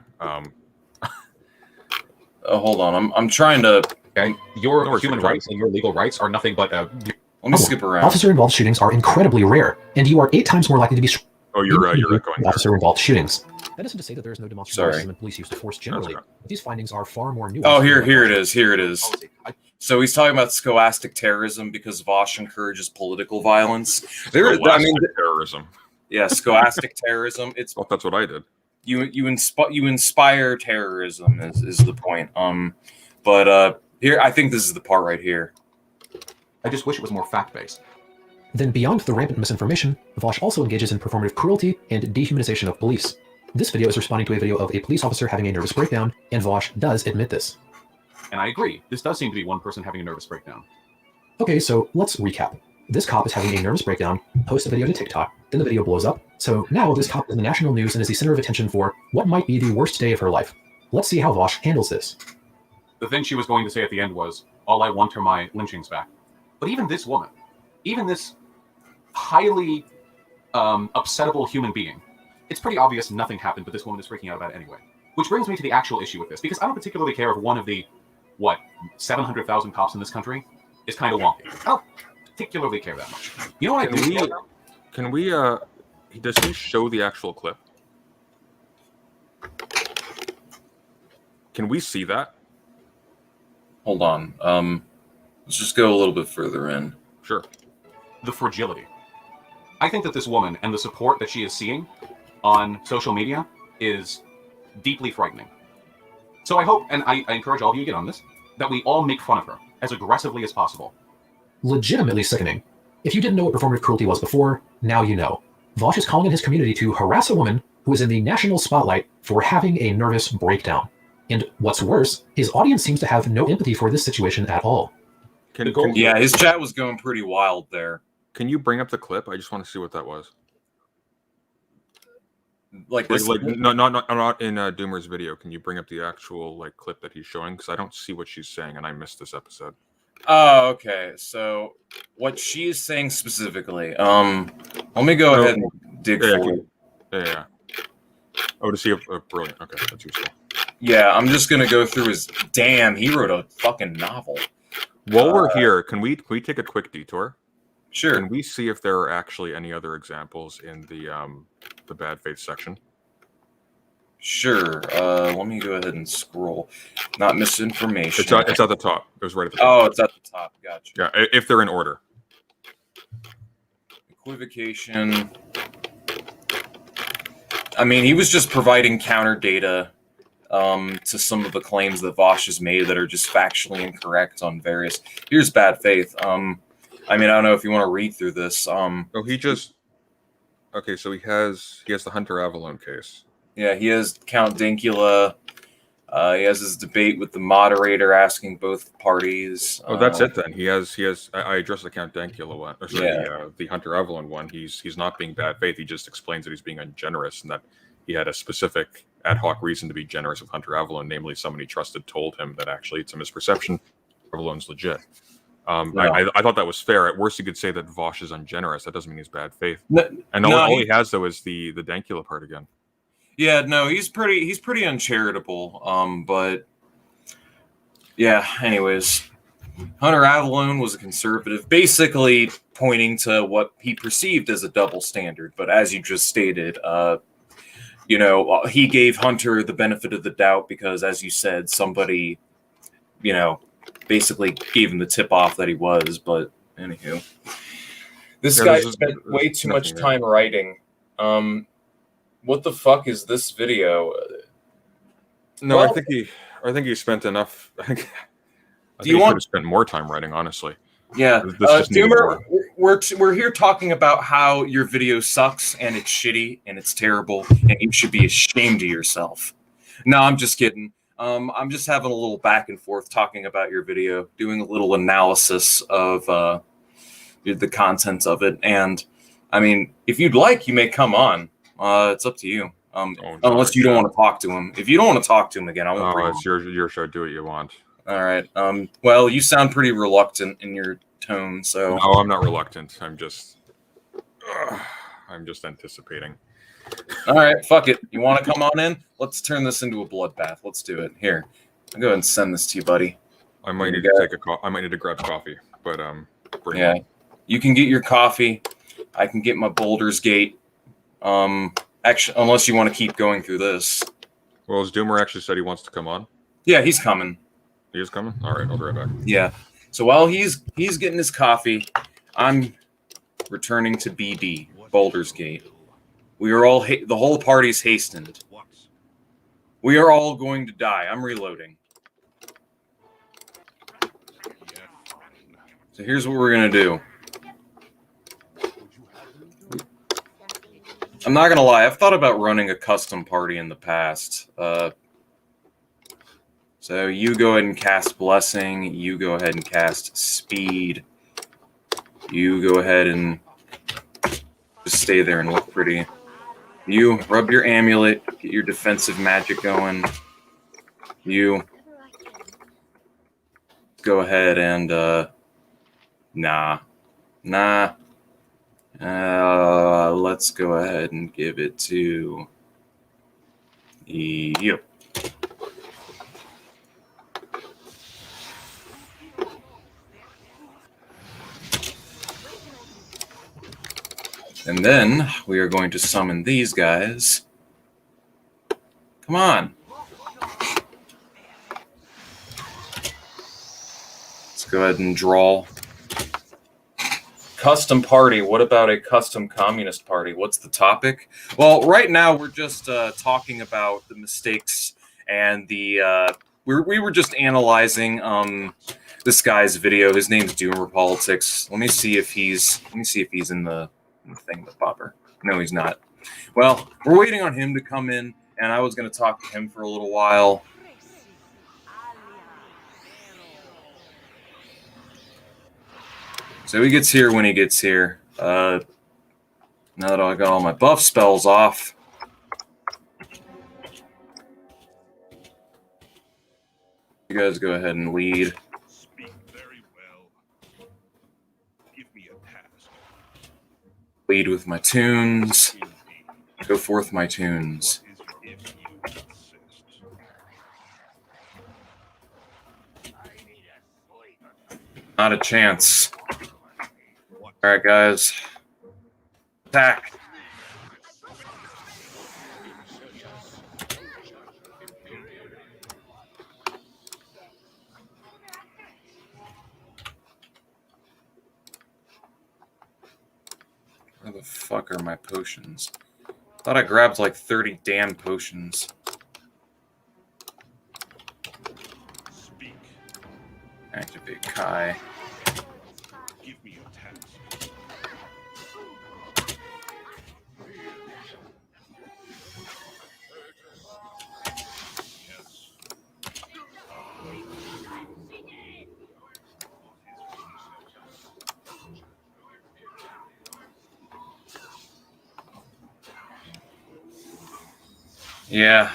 Hold on, I'm trying to. Okay. Your human rights and your legal rights are nothing but. Let me skip around. Officer-involved shootings are incredibly rare, and you are 8 times more likely to be. You're echoing. Officer-involved shootings. That isn't to say that there is no demonstrable racism in police use of force generally. Okay. But these findings are far more nuanced. Oh, here it is. Here it is. So he's talking about scholastic terrorism because Vosh encourages political violence. Terrorism. Yeah, scholastic terrorism. Well, that's what I did. You inspire terrorism is the point. But here I think this is the part right here. I just wish it was more fact-based. Then beyond the rampant misinformation, Vosh also engages in performative cruelty and dehumanization of police. This video is responding to a video of a police officer having a nervous breakdown, and Vosh does admit this. And I agree. This does seem to be one person having a nervous breakdown. Okay, so let's recap. This cop is having a nervous breakdown, posts a video to TikTok, then the video blows up. So now this cop is in the national news and is the center of attention for what might be the worst day of her life. Let's see how Vosh handles this. The thing she was going to say at the end was, all I want are my lynchings back. But even this woman, even this highly upsettable human being, it's pretty obvious nothing happened, but this woman is freaking out about it anyway. Which brings me to the actual issue with this, because I don't particularly care if one of the, 700,000 cops in this country is kind of wonky. I don't particularly care that much. You know what Can we, does he show the actual clip? Can we see that? Hold on. Let's just go a little bit further in. Sure. The fragility. I think that this woman and the support that she is seeing on social media is deeply frightening. So I hope, and I encourage all of you to get on this, that we all make fun of her as aggressively as possible. Legitimately sickening. If you didn't know what performative cruelty was before, now you know. Vosh is calling in his community to harass a woman who is in the national spotlight for having a nervous breakdown. And what's worse, his audience seems to have no empathy for this situation at all. Yeah, his chat was going pretty wild there. Can you bring up the clip? I just want to see what that was. Like not in Doomer's video. Can you bring up the actual clip that he's showing? Because I don't see what she's saying, and I missed this episode. Oh, okay. So what she is saying specifically, let me go ahead and dig for it. Yeah. Oh, to see if brilliant. Okay, that's useful. Yeah, I'm just gonna go through his. Damn, he wrote a fucking novel. While we're here, can we take a quick detour? Sure. Can we see if there are actually any other examples in the bad faith section? Sure. Let me go ahead and scroll. Not misinformation. It's at the top. It was right at the top. Oh, it's at the top. Gotcha. Yeah, if they're in order. Equivocation. I mean, he was just providing counter data to some of the claims that Vosh has made that are just factually incorrect on various. Here's bad faith. I mean, I don't know if you want to read through this. He just. Okay, so he has the Hunter Avalon case. Yeah, he has Count Dankula. He has his debate with the moderator asking both parties. Oh, that's it then. He has. I addressed the Count Dankula one. Or sorry, the Hunter Avalon one. He's not being bad faith. He just explains that he's being ungenerous and that he had a specific ad hoc reason to be generous with Hunter Avalon, namely someone he trusted told him that actually it's a misperception. Avalon's legit. I thought that was fair. At worst, you could say that Vosh is ungenerous. That doesn't mean he's bad faith. All he has though is the Dankula part again. Yeah, no, he's pretty uncharitable. But yeah, anyways, Hunter Avalon was a conservative, basically pointing to what he perceived as a double standard. But as you just stated, he gave Hunter the benefit of the doubt because, as you said, somebody, basically gave him the tip off that he was. But anywho, this guy spent way too much time writing. What the fuck is this video? No, I think he spent enough. I think he could have spent more time writing, honestly. Yeah, Doomer, we're here talking about how your video sucks and it's shitty and it's terrible and you should be ashamed of yourself. No, I'm just kidding. I'm just having a little back and forth talking about your video, doing a little analysis of the contents of it, and I mean, if you'd like, you may come on. It's up to you. Unless you don't want to talk to him. If you don't want to talk to him again, I won't. Oh, it's your show. Do what you want. All right. Well, you sound pretty reluctant in your tone, so. No, I'm not reluctant. I'm just anticipating. All right, fuck it. You want to come on in? Let's turn this into a bloodbath. Let's do it. Here, I'll go ahead and send this to you, buddy. I might need to I might need to grab coffee, but yeah, you can get your coffee. I can get my Baldurs Gate. Actually, unless you want to keep going through this. Well, as Doomer actually said he wants to come on. Yeah, he's coming. He is coming? All right, I'll be right back. Yeah. So while he's getting his coffee, I'm returning to BD, Baldurs Gate. We are all the whole party's hastened. We are all going to die. I'm reloading. So here's what we're gonna do. I'm not gonna lie, I've thought about running a custom party in the past. So you go ahead and cast Blessing, you go ahead and cast Speed, you go ahead and just stay there and look pretty. You rub your amulet, get your defensive magic going. You go ahead and let's go ahead and give it to you. And then we are going to summon these guys. Come on. Let's go ahead and draw. Custom party. What about a custom communist party? What's the topic? Well, right now we're just talking about the mistakes and the. We were just analyzing this guy's video. His name's Doomerpolitics. Let me see if he's in the thing with Bopper. No, he's not. Well, we're waiting on him to come in, and I was going to talk to him for a little while. So he gets here when he gets here. Now that I got all my buff spells off. You guys go ahead and lead. Speak very well. Give me a task. Lead with my tunes. Indeed. Go forth, my tunes. What is your if you insist? Not a chance. What? All right, guys. Attack. Where the fuck are my potions? Thought I grabbed like 30 damn potions. Speak. Activate Kai. Give me a task. Yes. Yeah,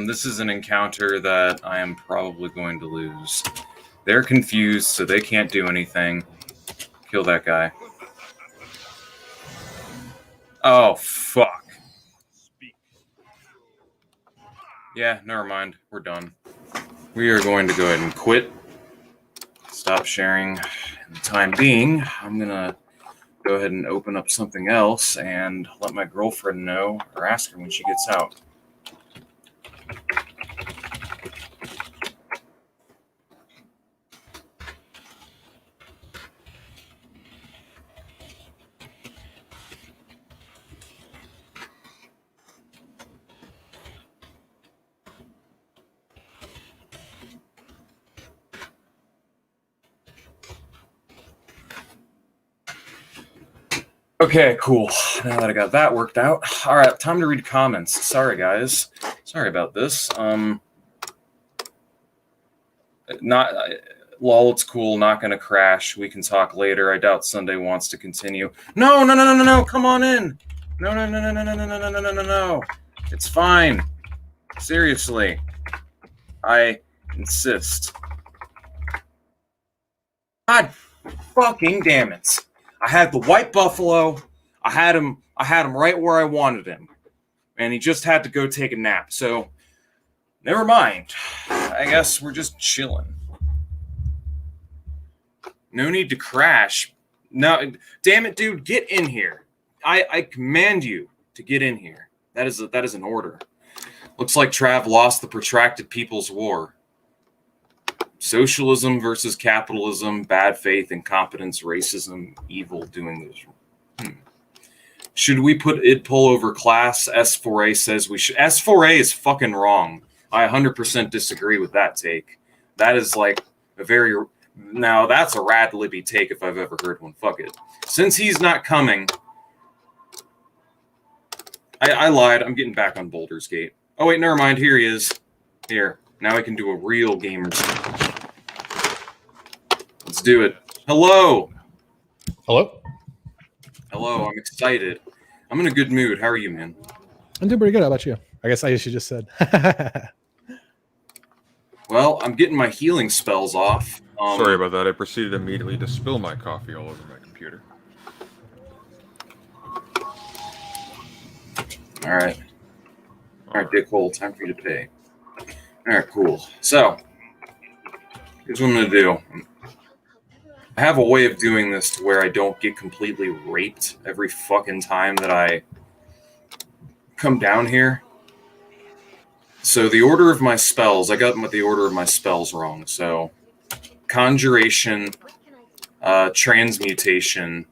this is an encounter that I am probably going to lose. They're confused, so they can't do anything. Kill that guy. Oh, fuck. Speak. Yeah, never mind. We're done. We are going to go ahead and quit. Stop sharing. In the time being, I'm going to go ahead and open up something else and let my girlfriend know, or ask her when she gets out. Okay, cool. Now that I got that worked out. All right, time to read comments. Sorry, guys. Sorry about this. Lol, it's cool. Not going to crash. We can talk later. I doubt Sunday wants to continue. No. Come on in. No. It's fine. Seriously. I insist. God fucking damn it. I had the white buffalo. I had him right where I wanted him. And he just had to go take a nap. So, never mind. I guess we're just chilling. No need to crash. No, damn it, dude, get in here. I command you to get in here. That is an order. Looks like Trav lost the protracted People's War. Socialism versus capitalism, bad faith, incompetence, racism, evil, doing this. Should we put pull over class? S4A says we should. S4A is fucking wrong. I 100% disagree with that take. That is like a very... Now, that's a rad Libby take if I've ever heard one. Fuck it. Since he's not coming... I lied. I'm getting back on Baldur's Gate. Oh, wait, never mind. Here he is. Here. Now I can do a real gamer. Let's do it. Hello. Hello. Hello. I'm excited. I'm in a good mood. How are you, man? I'm doing pretty good. How about you? I guess you just said. Well, I'm getting my healing spells off. Sorry about that. I proceeded immediately to spill my coffee all over my computer. All right, dickhole. Time for you to pay. All right, cool. So, here's what I'm going to do. I have a way of doing this to where I don't get completely raped every fucking time that I come down here. So the order of my spells, I got the order of my spells wrong. So conjuration, transmutation,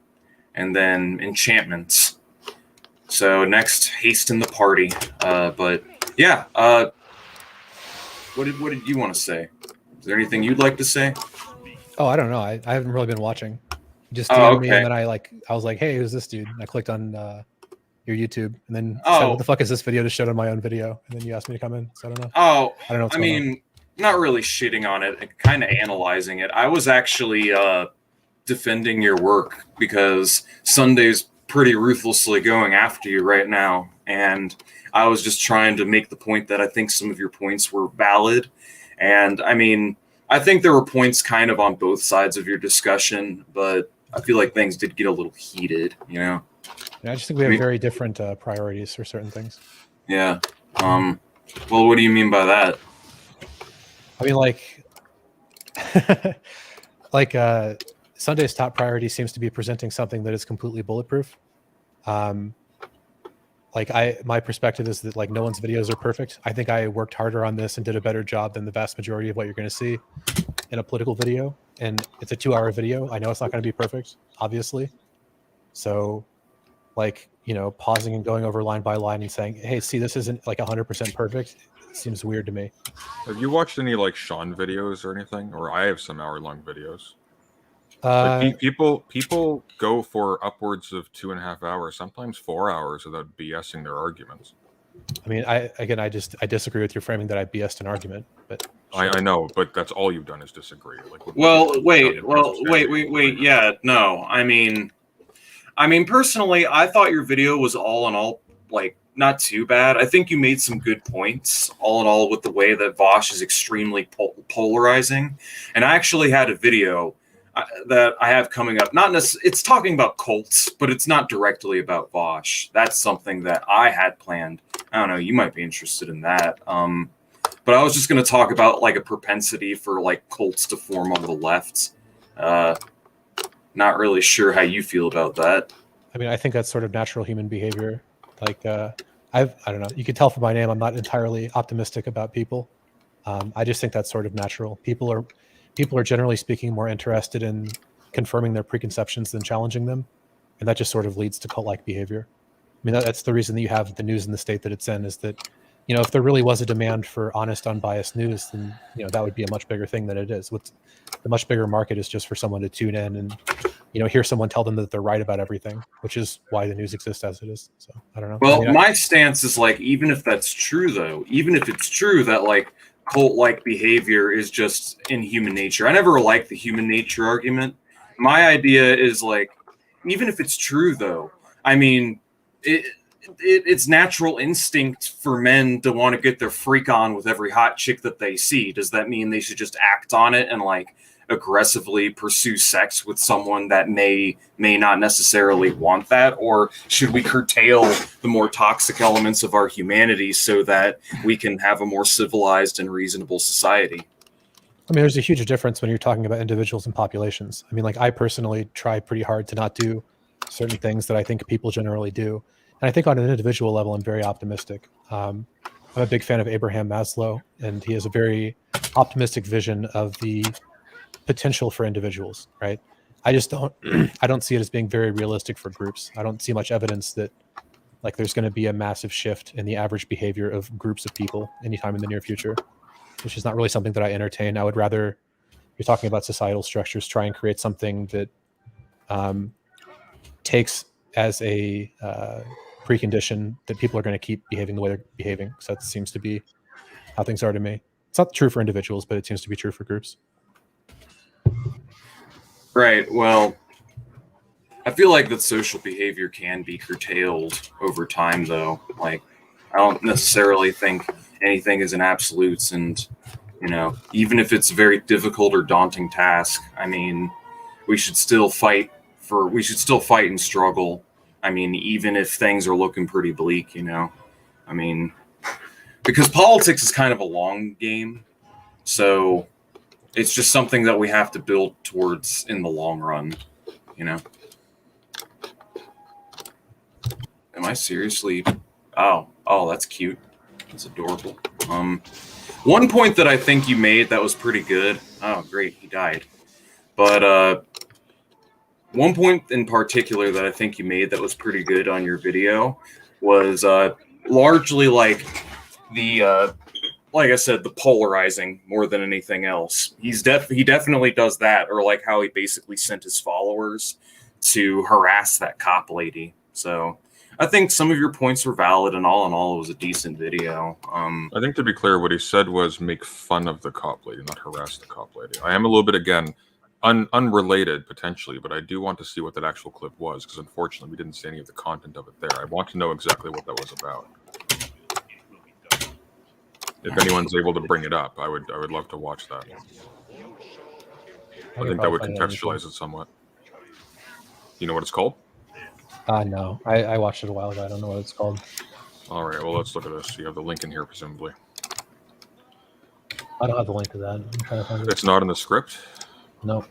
and then enchantments. So next, hasten the party. But yeah, what did you want to say? Is there anything you'd like to say? Oh, I don't know. I haven't really been watching. You just Oh, DM'd me, okay. and then I was like, hey, who's this dude? And I clicked on your YouTube, and then said, Oh. "What the fuck is this video?" Just showed on my own video, and then you asked me to come in. So I don't know. Oh, I don't know what's I going on. mean, not really shitting on it, kind of analyzing it. I was actually defending your work because Sunday's pretty ruthlessly going after you right now, and I was just trying to make the point that I think some of your points were valid. And I mean, I think there were points kind of on both sides of your discussion, but I feel like things did get a little heated, you know? Yeah, I just think we have very different priorities for certain things. Yeah. Well, what do you mean by that? I mean, like Sunday's top priority seems to be presenting something that is completely bulletproof. My perspective is that like no one's videos are perfect. I think I worked harder on this and did a better job than the vast majority of what you're going to see in a political video. And it's a 2-hour video. I know it's not going to be perfect, obviously. So like, pausing and going over line by line and saying, hey, see, this isn't like 100% perfect. It seems weird to me. Have you watched any like Sean videos or anything? Or I have some hour-long videos. People go for upwards of 2.5 hours, sometimes 4 hours, without BSing their arguments. I mean, I disagree with your framing that I BS'd an argument, but sure. I know, but that's all you've done is disagree. Wait. Yeah, no. I mean, personally, I thought your video was all in all like not too bad. I think you made some good points, all in all, with the way that Vosh is extremely polarizing. And I actually had a video that I have coming up. It's talking about cults, but it's not directly about Vosh. That's something that I had planned. I don't know. You might be interested in that. But I was just going to talk about like a propensity for like cults to form on the left. Not really sure how you feel about that. I mean, I think that's sort of natural human behavior. Like, I don't know. You can tell from my name, I'm not entirely optimistic about people. I just think that's sort of natural. People are generally speaking more interested in confirming their preconceptions than challenging them. And that just sort of leads to cult-like behavior. I mean, that's the reason that you have the news in the state that it's in, is that, if there really was a demand for honest, unbiased news, then, that would be a much bigger thing than it is. What's the much bigger market is just for someone to tune in and, hear someone tell them that they're right about everything, which is why the news exists as it is. So I don't know. Well, my stance is like, even if that's true, though, even if it's true that like cult-like behavior is just in human nature. I never liked the human nature argument. My idea is like, even if it's true, though, I mean, it's natural instinct for men to want to get their freak on with every hot chick that they see. Does that mean they should just act on it and like aggressively pursue sex with someone that may not necessarily want that? Or should we curtail the more toxic elements of our humanity so that we can have a more civilized and reasonable society? I mean, there's a huge difference when you're talking about individuals and populations. I mean, like, I personally try pretty hard to not do certain things that I think people generally do. And I think on an individual level, I'm very optimistic. I'm a big fan of Abraham Maslow, and he has a very optimistic vision of the potential for individuals, right? I just don't I don't see it as being very realistic for groups. I don't see much evidence that like there's going to be a massive shift in the average behavior of groups of people anytime in the near future, which is not really something that I entertain. I would rather, you're talking about societal structures, try and create something that takes as a precondition that people are going to keep behaving the way they're behaving. So that seems to be how things are to me. It's not true for individuals, but it seems to be true for groups. Right. Well, I feel like that social behavior can be curtailed over time, though. Like, I don't necessarily think anything is an absolutes, and even if it's a very difficult or daunting task, I mean, we should still fight and struggle. I mean, even if things are looking pretty bleak, I mean, because politics is kind of a long game, so it's just something that we have to build towards in the long run, Am I seriously? Oh, that's cute. That's adorable. One point that I think you made that was pretty good. Oh, great, he died. But one point in particular that I think you made that was pretty good on your video was largely like the like I said, the polarizing more than anything else. He definitely does that, or like how he basically sent his followers to harass that cop lady. So I think some of your points were valid, and all in all, it was a decent video. I think, to be clear, what he said was make fun of the cop lady, not harass the cop lady. I am a little bit, again, unrelated potentially, but I do want to see what that actual clip was, because unfortunately we didn't see any of the content of it there. I want to know exactly what that was about. If anyone's able to bring it up, I would love to watch that. I think that would contextualize it somewhat. You know what it's called? No. I watched it a while ago. I don't know what it's called. All right, well, let's look at this. You have the link in here, presumably. I don't have the link to that. I'm trying to find it. It's not in the script? No. All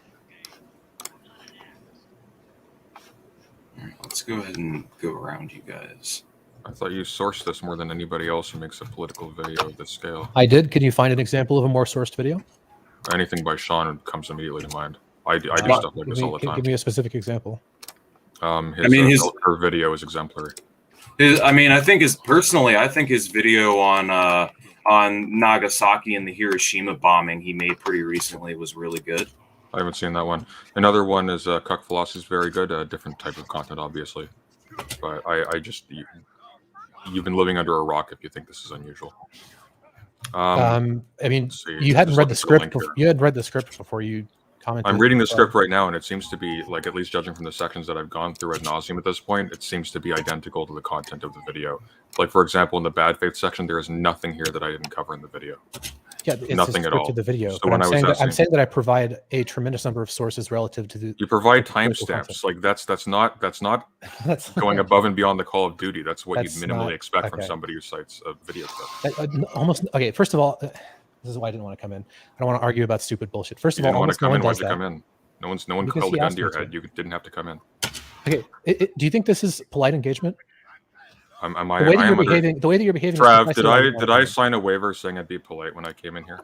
right, let's go ahead and go around you guys. I thought you sourced this more than anybody else who makes a political video of this scale. I did. Can you find an example of a more sourced video? Anything by Sean comes immediately to mind. I do stuff like this all the time. Give me a specific example. His video is exemplary. I think his video on Nagasaki and the Hiroshima bombing he made pretty recently was really good. I haven't seen that one. Another one is Cuck Philosophy is very good. A different type of content, obviously. But you've been living under a rock if you think this is unusual. You hadn't read the script. You had read the script before you commented. I'm reading the script right now, and it seems to be, like, at least judging from the sections that I've gone through ad nauseum at this point, it seems to be identical to the content of the video. Like, for example, in the bad faith section, there is nothing here that I didn't cover in the video. Yeah, it's nothing at all. To the video. So but I'm saying that I provide a tremendous number of sources relative to the. You provide timestamps. Like that's not going above and beyond the Call of Duty. That's what you'd minimally expect from somebody who cites a video clip. Almost okay. First of all, this is why I didn't want to come in. I don't want to argue about stupid bullshit. First of all, almost no one does that. Come in. No one held a gun to your head. You didn't have to come in. Okay. Do you think this is polite engagement? The way that you're behaving. Trav, did I sign a waiver saying I'd be polite when I came in here?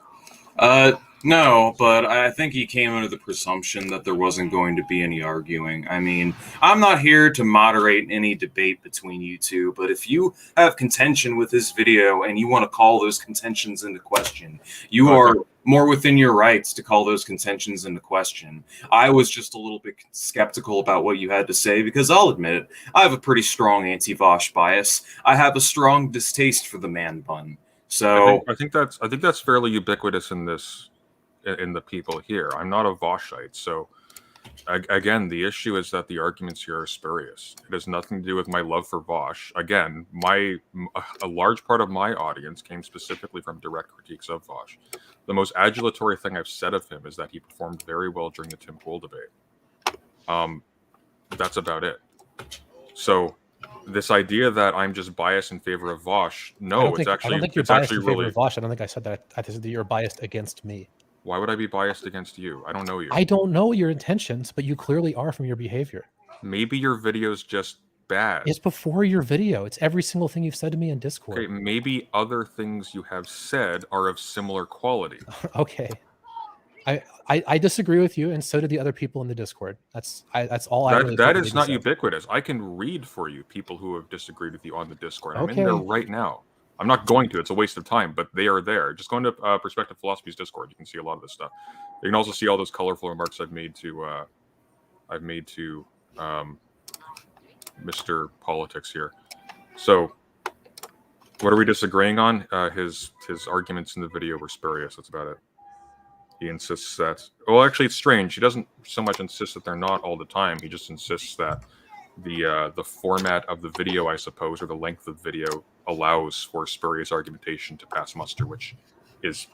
No, but I think he came under the presumption that there wasn't going to be any arguing. I mean, I'm not here to moderate any debate between you two, but if you have contention with this video and you want to call those contentions into question, you are more within your rights to call those contentions into question. I was just a little bit skeptical about what you had to say because I'll admit it, I have a pretty strong anti-Vosh bias. I have a strong distaste for the man bun. So I think that's fairly ubiquitous in the people here. I'm not a Voshite, so again, the issue is that the arguments here are spurious. It has nothing to do with my love for Vosh. Again, a large part of my audience came specifically from direct critiques of Vosh. The most adulatory thing I've said of him is that he performed very well during the Tim Pool debate. That's about it. So this idea that I'm just biased in favor of Vosh, no, it's actually. I don't think you're biased in favor of Vosh. I don't think I said that. I said that you're biased against me. Why would I be biased against you? I don't know you. I don't know your intentions, but you clearly are from your behavior. Maybe your video's just bad. It's before your video. It's every single thing you've said to me in Discord. Okay, maybe other things you have said are of similar quality. Okay. I disagree with you, and so do the other people in the Discord. That's all I really that is not ubiquitous. I can read for you people who have disagreed with you on the Discord. I'm in there right now. I'm not going to. It's a waste of time, but they are there. Just go into Perspective Philosophy's Discord. You can see a lot of this stuff. You can also see all those colorful remarks I've made to Mr. Politics here. So, what are we disagreeing on? His arguments in the video were spurious. That's about it. He insists that. Well, actually, it's strange. He doesn't so much insist that they're not all the time. He just insists that the format of the video, I suppose, or the length of video allows for spurious argumentation to pass muster, which is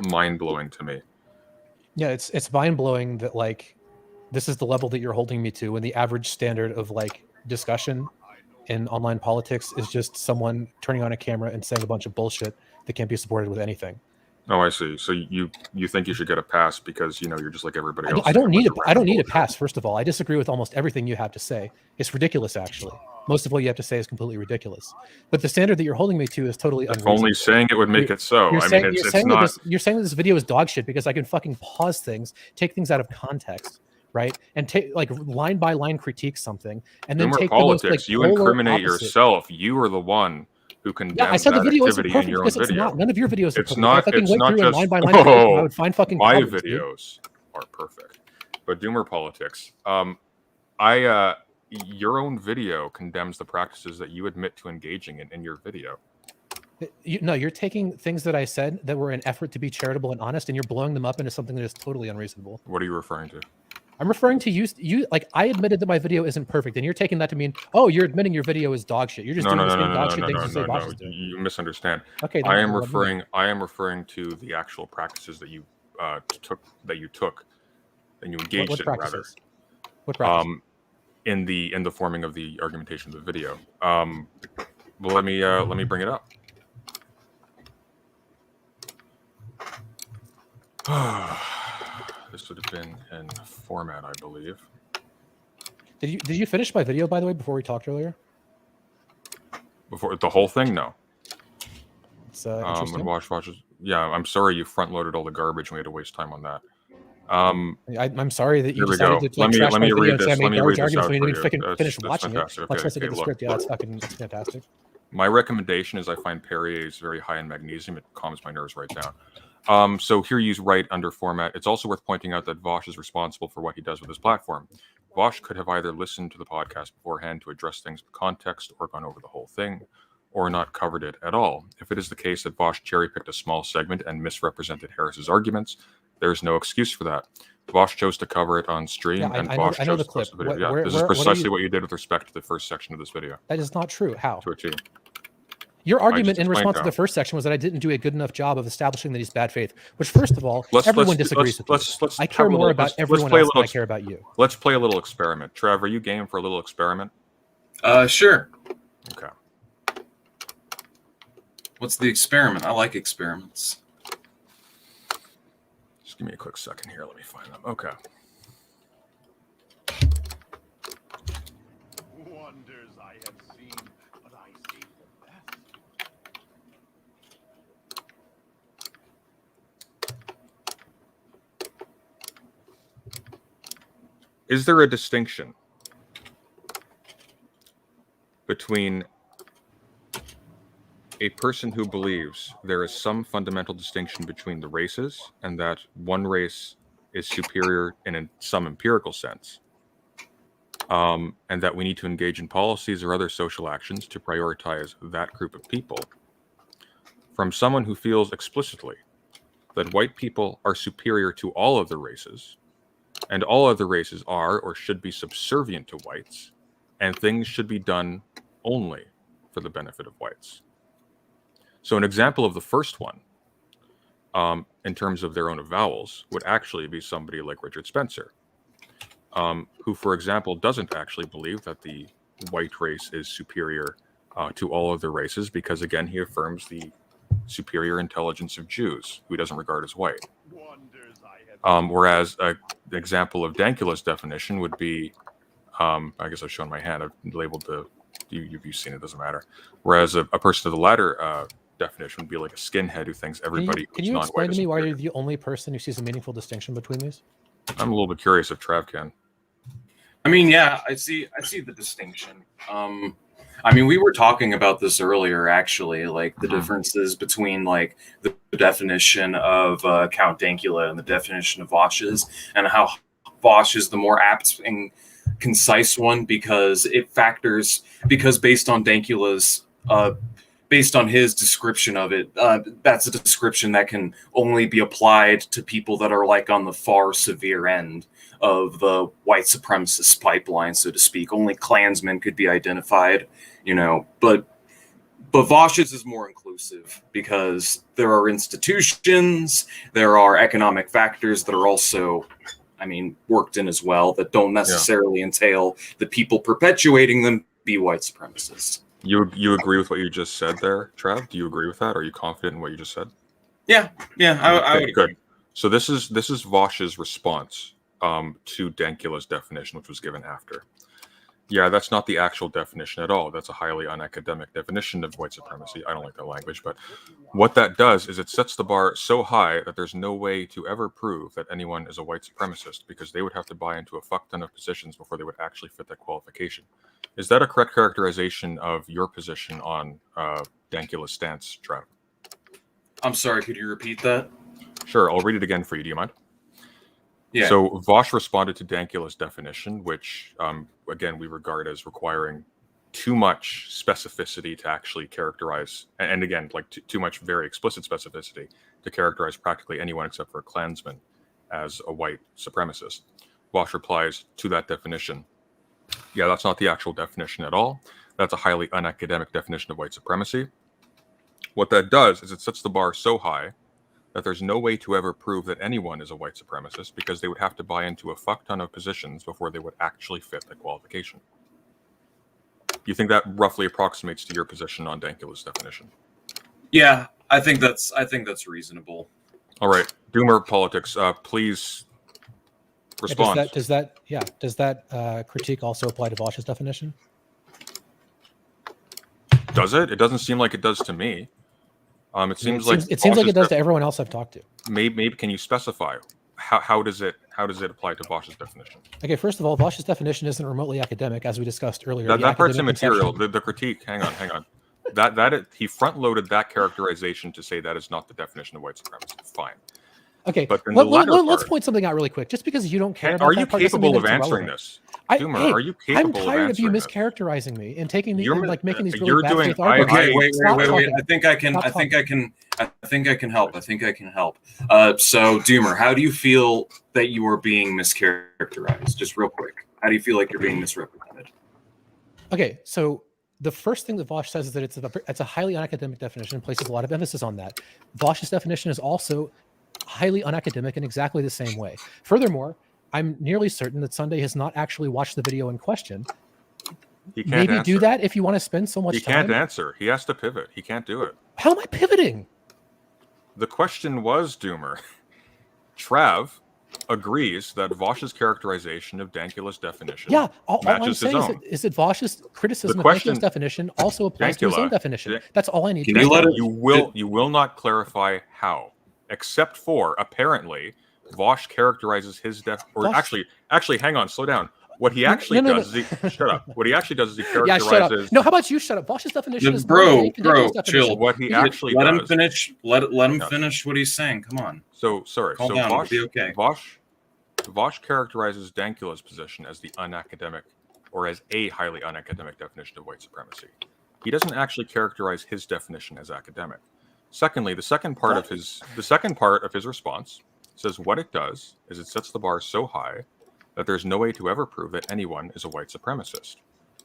mind-blowing to me. Yeah, it's mind-blowing that, like, this is the level that you're holding me to when the average standard of, like, discussion in online politics is just someone turning on a camera and saying a bunch of bullshit that can't be supported with anything. Oh, I see. So you think you should get a pass because you're just like everybody else. I don't need a pass. First of all, I disagree with almost everything you have to say. It's ridiculous, actually. Most of what you have to say is completely ridiculous. But the standard that you're holding me to is totally unreasonable. If only saying it would make it so. You're saying that this video is dog shit because I can fucking pause things, take things out of context, right, and take like line by line critique something, and then take politics. The most, like, you incriminate yourself. You are the one who condemns I said the video activity in your own video. It's not. None of your videos are it's perfect. not. If I it's not just. line by line I would find fucking my problems, videos are perfect, but Doomerpolitics. your own video condemns the practices that you admit to engaging in your video. No, you're taking things that I said that were an effort to be charitable and honest, and you're blowing them up into something that is totally unreasonable. What are you referring to? I'm referring to you. Like, I admitted that my video isn't perfect, and you're taking that to mean, oh, you're admitting your video is dog shit. You're just doing the same dog shit things you say Bosch is doing. You misunderstand. Okay, I am referring to the actual practices that you took and you engaged what in practices? rather. What practices? In the forming of the argumentation of the video. Well, let me bring it up. This would have been in format, I believe. Did you finish my video, by the way, before we talked earlier? Before the whole thing, no. It's interesting. When watches, yeah. I'm sorry you front loaded all the garbage and we had to waste time on that. I'm sorry that you Here we decided go. to trash Let my me video read and say I this. Let made me read garbage this arguments out when you for didn't you. finish That's watching it. fantastic. Let's listen to the look. script. Yeah, that's fantastic. My recommendation is I find Perrier is very high in magnesium. It calms my nerves right down. So here you write under format. It's also worth pointing out that Vosh is responsible for what he does with his platform. Vosh could have either listened to the podcast beforehand to address things with context or gone over the whole thing, or not covered it at all. If it is the case that Vosh cherry-picked a small segment and misrepresented Harris's arguments, there's no excuse for that. Vosh chose to cover it on stream, and Vosh chose to post the video. This is precisely what you did with respect to the first section of this video. That is not true. How? To a T. Your argument in response to the first section was that I didn't do a good enough job of establishing that he's bad faith, which, first of all, everyone disagrees with you. I care more about everyone else than I care about you. Let's play a little experiment. Trev, are you game for a little experiment? Sure. Okay. What's the experiment? I like experiments. Just give me a quick second here. Let me find them. Okay. Wonders I have seen, but I see the best. Is there a distinction between a person who believes there is some fundamental distinction between the races and that one race is superior in some empirical sense, and that we need to engage in policies or other social actions to prioritize that group of people, from someone who feels explicitly that white people are superior to all other races, and all other races are or should be subservient to whites, and things should be done only for the benefit of whites. So an example of the first one, in terms of their own avowals, would actually be somebody like Richard Spencer, who, for example, doesn't actually believe that the white race is superior to all other races, because, again, he affirms the superior intelligence of Jews, who he doesn't regard as white. Whereas an example of Dankula's definition would be, I guess I've shown my hand, I've labeled you've seen it, doesn't matter. Whereas a person of the latter definition would be like a skinhead who thinks everybody Can you explain to me why you're the only person who sees a meaningful distinction between these? I'm a little bit curious if Trav can. I mean, yeah, I see the distinction. I mean, we were talking about this earlier, actually, like the differences between like the definition of Count Dankula and the definition of Vosh's, and how Vosh is the more apt and concise one because based on Dankula's based on his description of it, that's a description that can only be applied to people that are like on the far severe end of the white supremacist pipeline, so to speak. Only Klansmen could be identified, but Vosh's is more inclusive because there are institutions, there are economic factors that are also, worked in as well, that don't necessarily entail the people perpetuating them be white supremacists. You agree with what you just said there, Trav? Do you agree with that? Are you confident in what you just said? Yeah, I would agree. Good. So this is Vosh's response to Dankula's definition, which was given after. Yeah, that's not the actual definition at all. That's a highly unacademic definition of white supremacy. I don't like that language, but what that does is it sets the bar so high that there's no way to ever prove that anyone is a white supremacist, because they would have to buy into a fuck ton of positions before they would actually fit that qualification. Is that a correct characterization of your position on Dankula's stance, Trav? I'm sorry, could you repeat that? Sure, I'll read it again for you. Do you mind? Yeah. So Vosh responded to Dankula's definition, which, again, we regard as requiring too much specificity to actually characterize, and again, like too much very explicit specificity to characterize practically anyone except for a Klansman as a white supremacist. Vosh replies to that definition, yeah, that's not the actual definition at all. That's a highly unacademic definition of white supremacy. What that does is it sets the bar so high that there's no way to ever prove that anyone is a white supremacist because they would have to buy into a fuck ton of positions before they would actually fit the qualification. You think that roughly approximates to your position on Dankula's definition? Yeah, I think that's reasonable. All right, Doomerpolitics, please respond. Does that critique also apply to Vosh's definition? Does it? It doesn't seem like it does to me. It seems like it does to everyone else I've talked to. Maybe can you specify how does it apply to Vosh's definition? Okay, first of all, Vosh's definition isn't remotely academic, as we discussed earlier. That part's immaterial. The critique. Hang on. He front loaded that characterization to say that is not the definition of white supremacy. Fine. Okay, but let's point something out really quick. Just because you don't care about that part, capable of answering this? Doomer, are you capable of answering this? I'm tired of you mischaracterizing me and taking me and like making these really bad faith arguments. Okay, wait. I think I can help. So Doomer, how do you feel that you are being mischaracterized? Just real quick. How do you feel like you're being misrepresented? Okay, so the first thing that Vosh says is that it's a highly unacademic definition and places a lot of emphasis on that. Vosh's definition is also highly unacademic in exactly the same way. Furthermore, I'm nearly certain that Sunday has not actually watched the video in question. Maybe do that if you want to spend so much time. He can't answer. He has to pivot. He can't do it. How am I pivoting? The question was, Doomer, Trav agrees that Vosh's characterization of Dankula's definition all I'm saying is that Vosh's criticism of Dankula's definition also applies to his own definition. That's all I need to know. You will not clarify how, except for, apparently, Vosh characterizes his actually, hang on, slow down. What he actually does is shut up. What he actually does is he characterizes. Yeah, shut up. No, how about you shut up? Vosh's definition is bro, chill. What he actually let does. Him finish. Let him finish what he's saying. Come on. So sorry. Calm down. It'll be okay. Vosh characterizes Dankula's position as the unacademic, or as a highly unacademic definition of white supremacy. He doesn't actually characterize his definition as academic. Secondly, the second part of his response says what it does is it sets the bar so high that there's no way to ever prove that anyone is a white supremacist.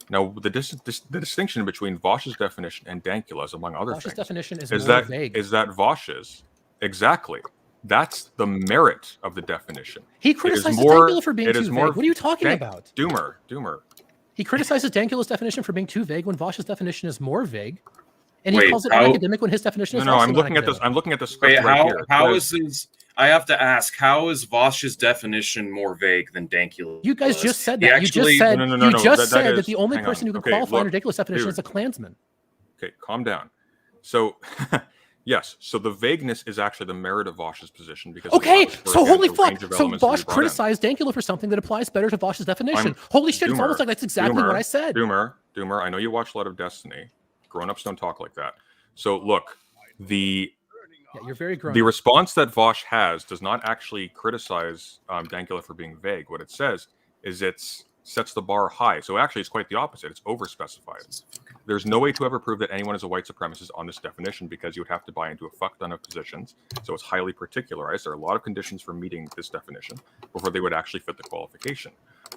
Now, the distinction between Vosh's definition and Dankula's, among other things, definition is more vague. Is that Vosh's, exactly. That's the merit of the definition. He criticizes Dankula for being too vague. What are you talking about? Doomer. He criticizes Dankula's definition for being too vague when Vosh's definition is more vague. And he calls it unacademic when his definition is also I'm looking at this. I'm looking at the script right here. How is his? I have to ask, how is Vosh's definition more vague than Dankula's? You guys just said that. You just said that the only person who can qualify under Dankula's definition is a Klansman. Okay, calm down. So, yes. So the vagueness is actually the merit of Vosh's position because. Okay, so holy fuck! So Vosh criticized Dankula for something that applies better to Vosh's definition. Holy shit! It's almost like that's exactly what I said. Doomer. I know you watch a lot of Destiny. Grown-ups don't talk like that. So look, you're very grown. The response that Vosh has does not actually criticize Dankula for being vague. What it says is it sets the bar high. So actually, it's quite the opposite. It's overspecified. There's no way to ever prove that anyone is a white supremacist on this definition because you would have to buy into a fuck ton of positions. So it's highly particularized. There are a lot of conditions for meeting this definition before they would actually fit the qualification.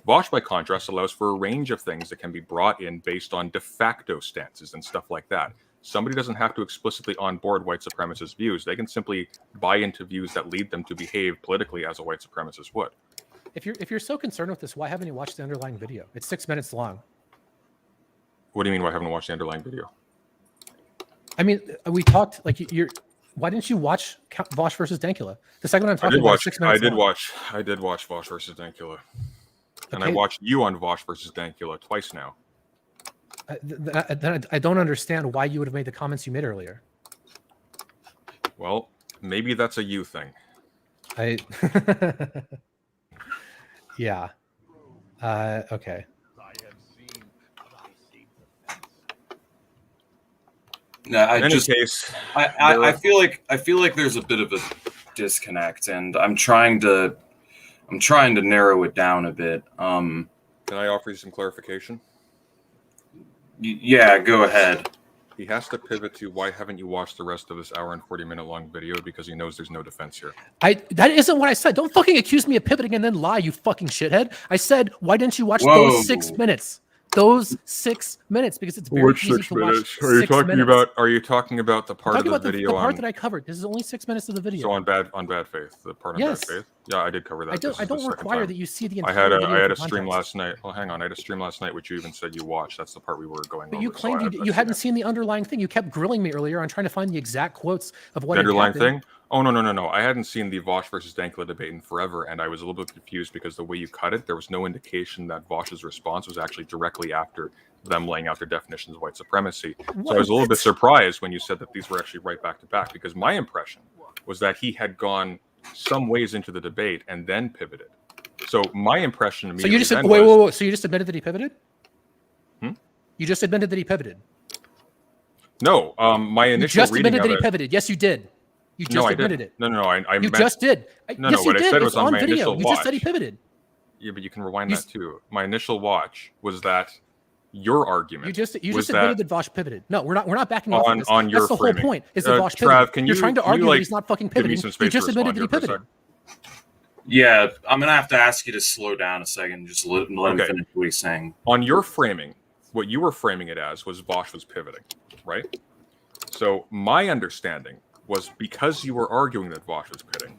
Vosh, by contrast, allows for a range of things that can be brought in based on de facto stances and stuff like that. Somebody doesn't have to explicitly onboard white supremacist views. They can simply buy into views that lead them to behave politically as a white supremacist would. If you're so concerned with this, why haven't you watched the underlying video? It's 6 minutes long. What do you mean why haven't I watched the underlying video? I mean, we talked like why didn't you watch Vosh versus Dankula? The second I'm talking about 6 minutes I did watch Vosh versus Dankula. And I watched you on Vosh versus Dankula twice now. Then I don't understand why you would have made the comments you made earlier. Well, maybe that's a you thing. Yeah. Okay. No, I feel like there's a bit of a disconnect, and I'm trying to I'm trying to narrow it down a bit. Can I offer you some clarification? Yeah, go ahead. He has to pivot to why haven't you watched the rest of this hour and 40-minute long video, because he knows there's no defense here. That isn't what I said. Don't fucking accuse me of pivoting and then lie, you fucking shithead. I said, why didn't you watch those 6 minutes? Those 6 minutes, because it's very easy to watch. Are you talking about? Are you talking about the part of the video? The part that I covered. This is only 6 minutes of the video. So on bad faith, the part on bad faith. Yeah, I did cover that. I don't require that you see the entire video. I had a stream last night. Well, hang on. I had a stream last night, which you even said you watched. That's the part we were going over. But you claimed you hadn't seen the underlying thing. You kept grilling me earlier on trying to find the exact quotes of what the underlying thing. Oh, no. I hadn't seen the Vosh versus Dankula debate in forever, and I was a little bit confused because the way you cut it, there was no indication that Vosh's response was actually directly after them laying out their definitions of white supremacy. So I was a little bit surprised when you said that these were actually right back to back, because my impression was that he had gone some ways into the debate and then pivoted. So my impression immediately. So you just said, wait. So you just admitted that he pivoted? You just admitted that he pivoted? No. My initial. You just admitted that he pivoted. Yes, you did. You just admitted it. No. I you just did. No, yes, what you I said did. was It's on on my video. initial You watch. just said he pivoted. Yeah, but you can rewind that too. My initial watch was that your argument. You just admitted that Vosh pivoted. No, we're not backing off of this. On your That's the framing. whole point. Is that Vosh Trav, pivoted? You're trying to argue that he's not fucking pivoting. You just admitted that he pivoted. Yeah, I'm gonna have to ask you to slow down a second. Just let him finish what he's saying. On your framing, what you were framing it as was Vosh was pivoting, right? So my understanding was, because you were arguing that Vosh was pivoting,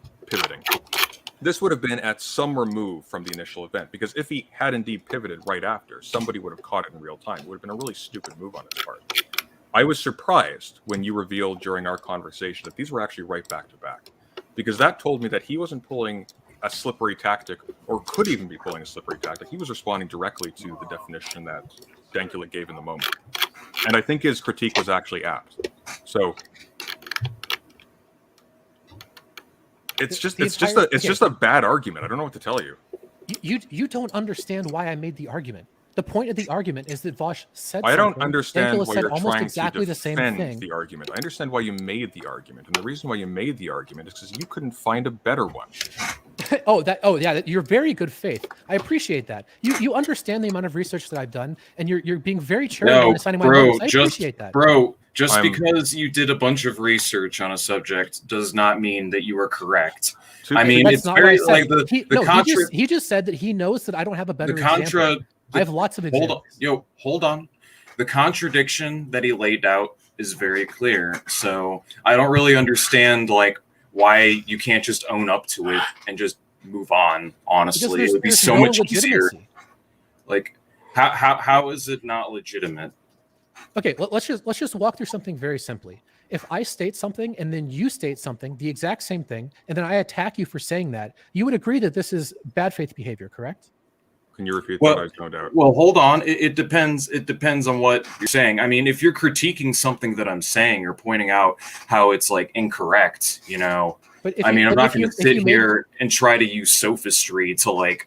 this would have been at some remove from the initial event, because if he had indeed pivoted right after, somebody would have caught it in real time. It would have been a really stupid move on his part. I was surprised when you revealed during our conversation that these were actually right back to back, because that told me that he wasn't pulling a slippery tactic, or could even be pulling a slippery tactic. He was responding directly to the definition that Dankula gave in the moment. And I think his critique was actually apt. So it's just a bad argument. I don't know what to tell you. You don't understand why I made the argument. The point of the argument is that Vosh said something. I don't understand why you're almost trying exactly to the same defend thing. the argument. I understand why you made the argument, and the reason why you made the argument is because you couldn't find a better one. You're very good faith. I appreciate that. You understand the amount of research that I've done, and you're being very charitable in assigning my motives. I appreciate that. Just because you did a bunch of research on a subject does not mean that you are correct. I mean, it's very like he just said that he knows that I don't have a better example. I have lots of examples. Hold on. The contradiction that he laid out is very clear. So I don't really understand why you can't just own up to it and just move on. Honestly, it would be so much easier. Like, how is it not legitimate? Okay, let's just walk through something very simply. If I state something and then you state something, the exact same thing, and then I attack you for saying that, you would agree that this is bad faith behavior, correct? Can you repeat that? I have no doubt. Well, hold on. It depends. It depends on what you're saying. I mean, if you're critiquing something that I'm saying or pointing out how it's incorrect, But I'm not going to sit here and try to use sophistry to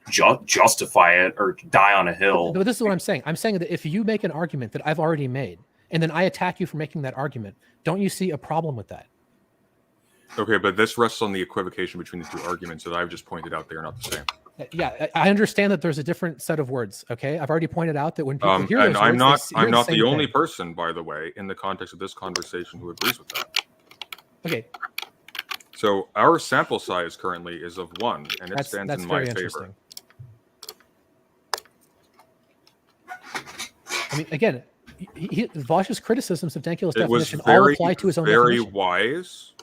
justify it or die on a hill. But this is what I'm saying. I'm saying that if you make an argument that I've already made, and then I attack you for making that argument, don't you see a problem with that? Okay, but this rests on the equivocation between the two arguments that I've just pointed out. They are not the same. Yeah, I understand that there's a different set of words. Okay, I've already pointed out that when people hear those I'm words, I'm not the only person, by the way, in the context of this conversation who agrees with that. Okay. So our sample size currently is of 1, and it stands in my favor. I mean, again, Vosh's criticisms of Dankula's definition all apply to his own definition. Very wise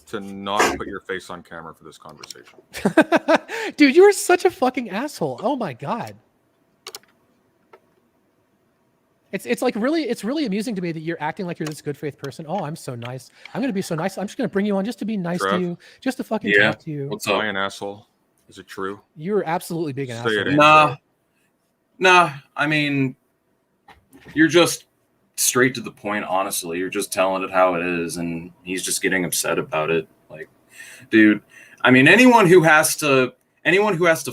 to not put your face on camera for this conversation. Dude, you are such a fucking asshole. Oh my god. It's really amusing to me that you're acting like you're this good faith person. Oh, I'm so nice. I'm gonna be so nice. I'm just gonna bring you on just to be nice to you, just to fucking talk to you. What's up? Am I an asshole? Is it true? You're absolutely being an asshole. Nah. I mean, you're just straight to the point. Honestly, you're just telling it how it is, and he's just getting upset about it. Dude, I mean, anyone who has to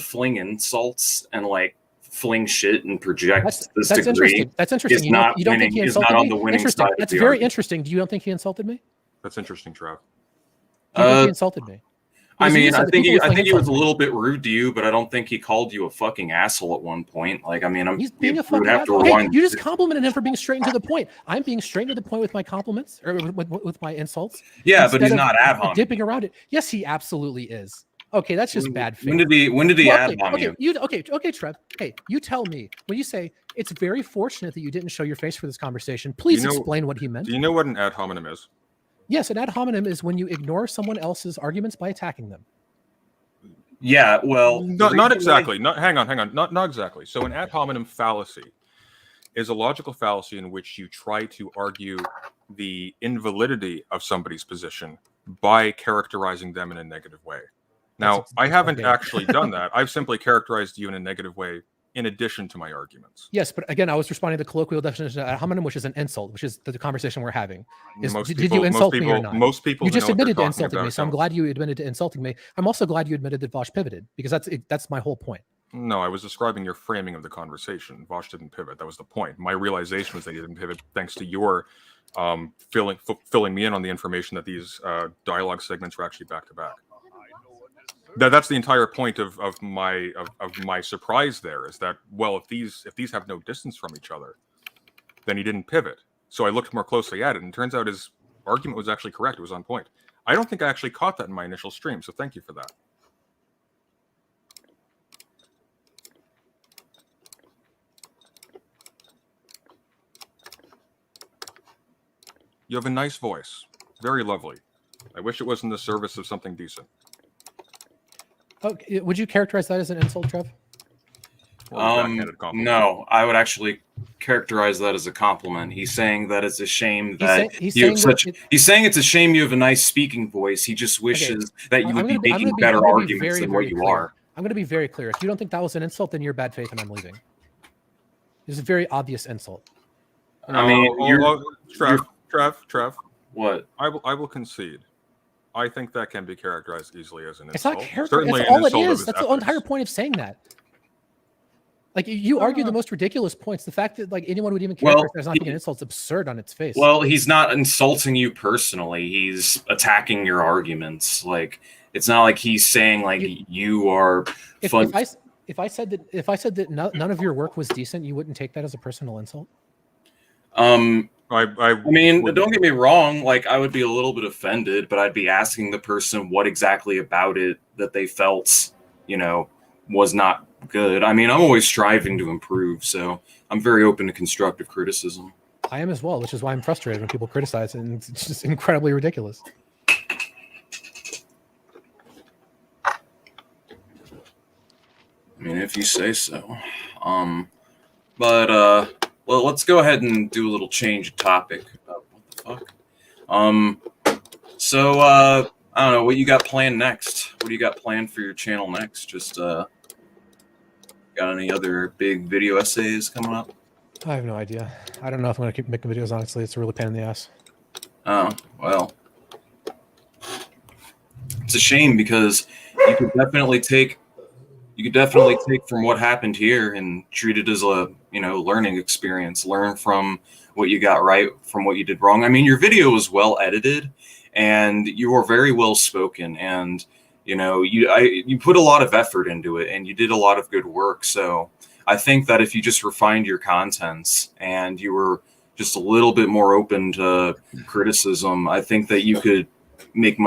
fling insults and fling shit and project this degree. Interesting. That's interesting. You don't think he insulted me? On the winning side. That's very interesting. Do you don't think he insulted me? That's interesting, Trav. Do you think he insulted me? I You mean, said I that think people were I think saying he was a insults. little bit rude to you, but I don't think he called you a fucking asshole at one point. Like, I mean, He's being a we would fucking have to asshole. Hey, rewind. you just complimented him for being straight and to the point. I'm being straight and to the point with my compliments or with my insults. Yeah, but he's instead of not ad hominem. dipping around it. Yes, he absolutely is. Okay, that's just bad faith. When did he Well, ad okay, hominem you? okay, Trev. Hey, you tell me when you say it's very fortunate that you didn't show your face for this conversation. Please explain what he meant. Do you know what an ad hominem is? Yes, an ad hominem is when you ignore someone else's arguments by attacking them. Yeah, well, not exactly. Hang on. Not exactly. So an ad hominem fallacy is a logical fallacy in which you try to argue the invalidity of somebody's position by characterizing them in a negative way. Now, I haven't actually done that. I've simply characterized you in a negative way in addition to my arguments. Yes, but again, I was responding to the colloquial definition of ad hominem, which is an insult, which is the conversation we're having. Did you insult me or not? Most people you just know what admitted to they're talking insulting me, about so I'm don't. glad you admitted to insulting me. I'm also glad you admitted that Vosh pivoted, because that's my whole point. No, I was describing your framing of the conversation. Vosh didn't pivot. That was the point. My realization was that he didn't pivot thanks to your filling me in on the information that these dialogue segments were actually back to back. That's the entire point of my surprise there, is that, well, if these have no distance from each other, then he didn't pivot. So I looked more closely at it, and it turns out his argument was actually correct. It was on point. I don't think I actually caught that in my initial stream, so thank you for that. You have a nice voice. Very lovely. I wish it was in the service of something decent. Okay, would you characterize that as an insult, Trev? No, I would actually characterize that as a compliment. He's saying that it's a shame that he's saying it's a shame you have a nice speaking voice. He just wishes that you would be making better arguments than what you are. I'm going to be very clear. If you don't think that was an insult, then you're bad faith and I'm leaving. It's a very obvious insult. I mean, Trev. What? I will concede. I think that can be characterized easily as an insult. It's not characterized. That's all it is. That's the entire point of saying that. Like, you argue the most ridiculous points. The fact that like anyone would even characterize as not being an insult is absurd on its face. Well, he's not insulting you personally. He's attacking your arguments. Like, it's not like he's saying like you are. If I said that none of your work was decent, you wouldn't take that as a personal insult. I mean, don't get me wrong. Like, I would be a little bit offended, but I'd be asking the person what exactly about it that they felt, was not good. I mean, I'm always striving to improve, so I'm very open to constructive criticism. I am as well, which is why I'm frustrated when people criticize it, and it's just incredibly ridiculous. I mean, if you say so. Well, let's go ahead and do a little change of topic. What the fuck? So, I don't know, what you got planned next? What do you got planned for your channel next? Just, got any other big video essays coming up? I have no idea. I don't know if I'm going to keep making videos, honestly. It's a really pain in the ass. Oh, well. It's a shame because you could definitely take from what happened here and treat it as a, learning experience. Learn from what you got right, from what you did wrong. I mean, your video was well edited and you were very well spoken, and you put a lot of effort into it and you did a lot of good work. So I think that if you just refined your contents and you were just a little bit more open to criticism, I think that you could make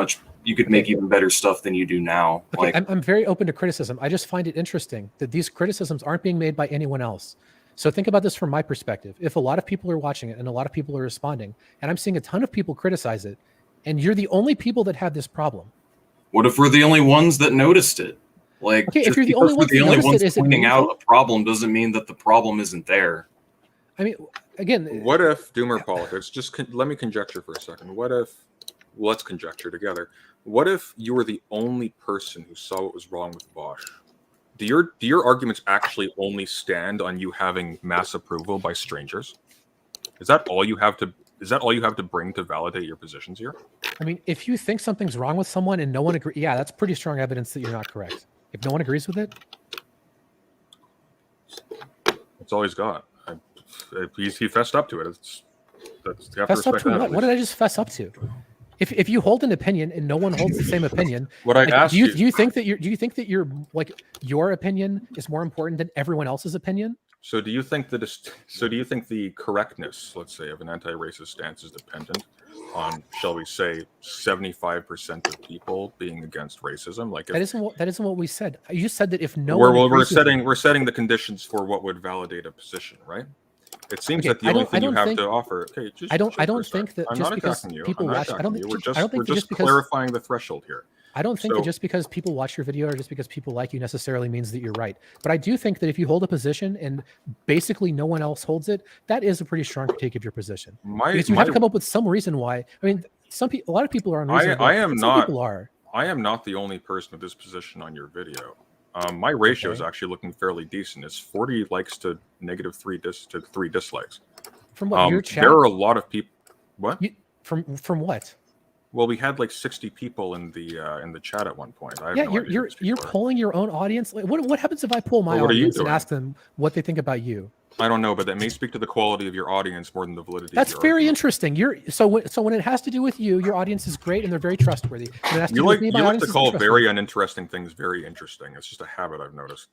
even better stuff than you do now. Okay, I'm very open to criticism. I just find it interesting that these criticisms aren't being made by anyone else. So think about this from my perspective. If a lot of people are watching it and a lot of people are responding, and I'm seeing a ton of people criticize it, and you're the only people that have this problem. What if we're the only ones that noticed it? Like, okay, if you're the only ones pointing out a problem doesn't mean that the problem isn't there. I mean, again, what if Doomerpolitics? Let me conjecture for a second. Let's conjecture together. What if you were the only person who saw what was wrong with Vosh? Do your arguments actually only stand on you having mass approval by strangers? Is that all you have to bring to validate your positions here? I mean, if you think something's wrong with someone and no one agrees, yeah, that's pretty strong evidence that you're not correct. If no one agrees with it, that's all he's got. He fessed up to it. Fessed up to what? What did I just fess up to? If you hold an opinion and no one holds the same opinion, What I like, asked do you think that your opinion is more important than everyone else's opinion? So do you think the correctness, let's say, of an anti-racist stance is dependent on, shall we say, 75% of people being against racism? Like, That isn't what we said. You just said that if no we're one agrees with we're setting the conditions for what would validate a position, right? It seems Okay, that the I only don't- thing I you don't have think- to offer. Okay, just I don't chill for a think sec. that I'm just not because attacking you. people I'm not watch- I don't attacking think you. just- We're I don't think just just because- clarifying the threshold here. I don't think So- that just because people watch your video or just because people like you necessarily means that you're right. But I do think that if you hold a position and basically no one else holds it, that is a pretty strong critique of your position. Because you have to come up with some reason why. I mean, a lot of people are unreasonable. I am but not. Some people are. I am not the only person with this position on your video. My ratio is Okay. actually looking fairly decent. It's 40 likes to -3 to 3 dislikes. From what your chat? There are a lot of people. What? From what? Well, we had like 60 people in the chat at one point. I have Yeah, no idea who you're these people you're are. polling your own audience. Like, what happens if I poll my Well, what are you audience and doing? ask them what they think about you? I don't know, but that may speak to the quality of your audience more than the validity. That's of your very argument. interesting. So when it has to do with you, your audience is great and they're very trustworthy. When it has to You do like with me, you my like audience to is call untrustworthy. very uninteresting things very interesting. It's just a habit I've noticed.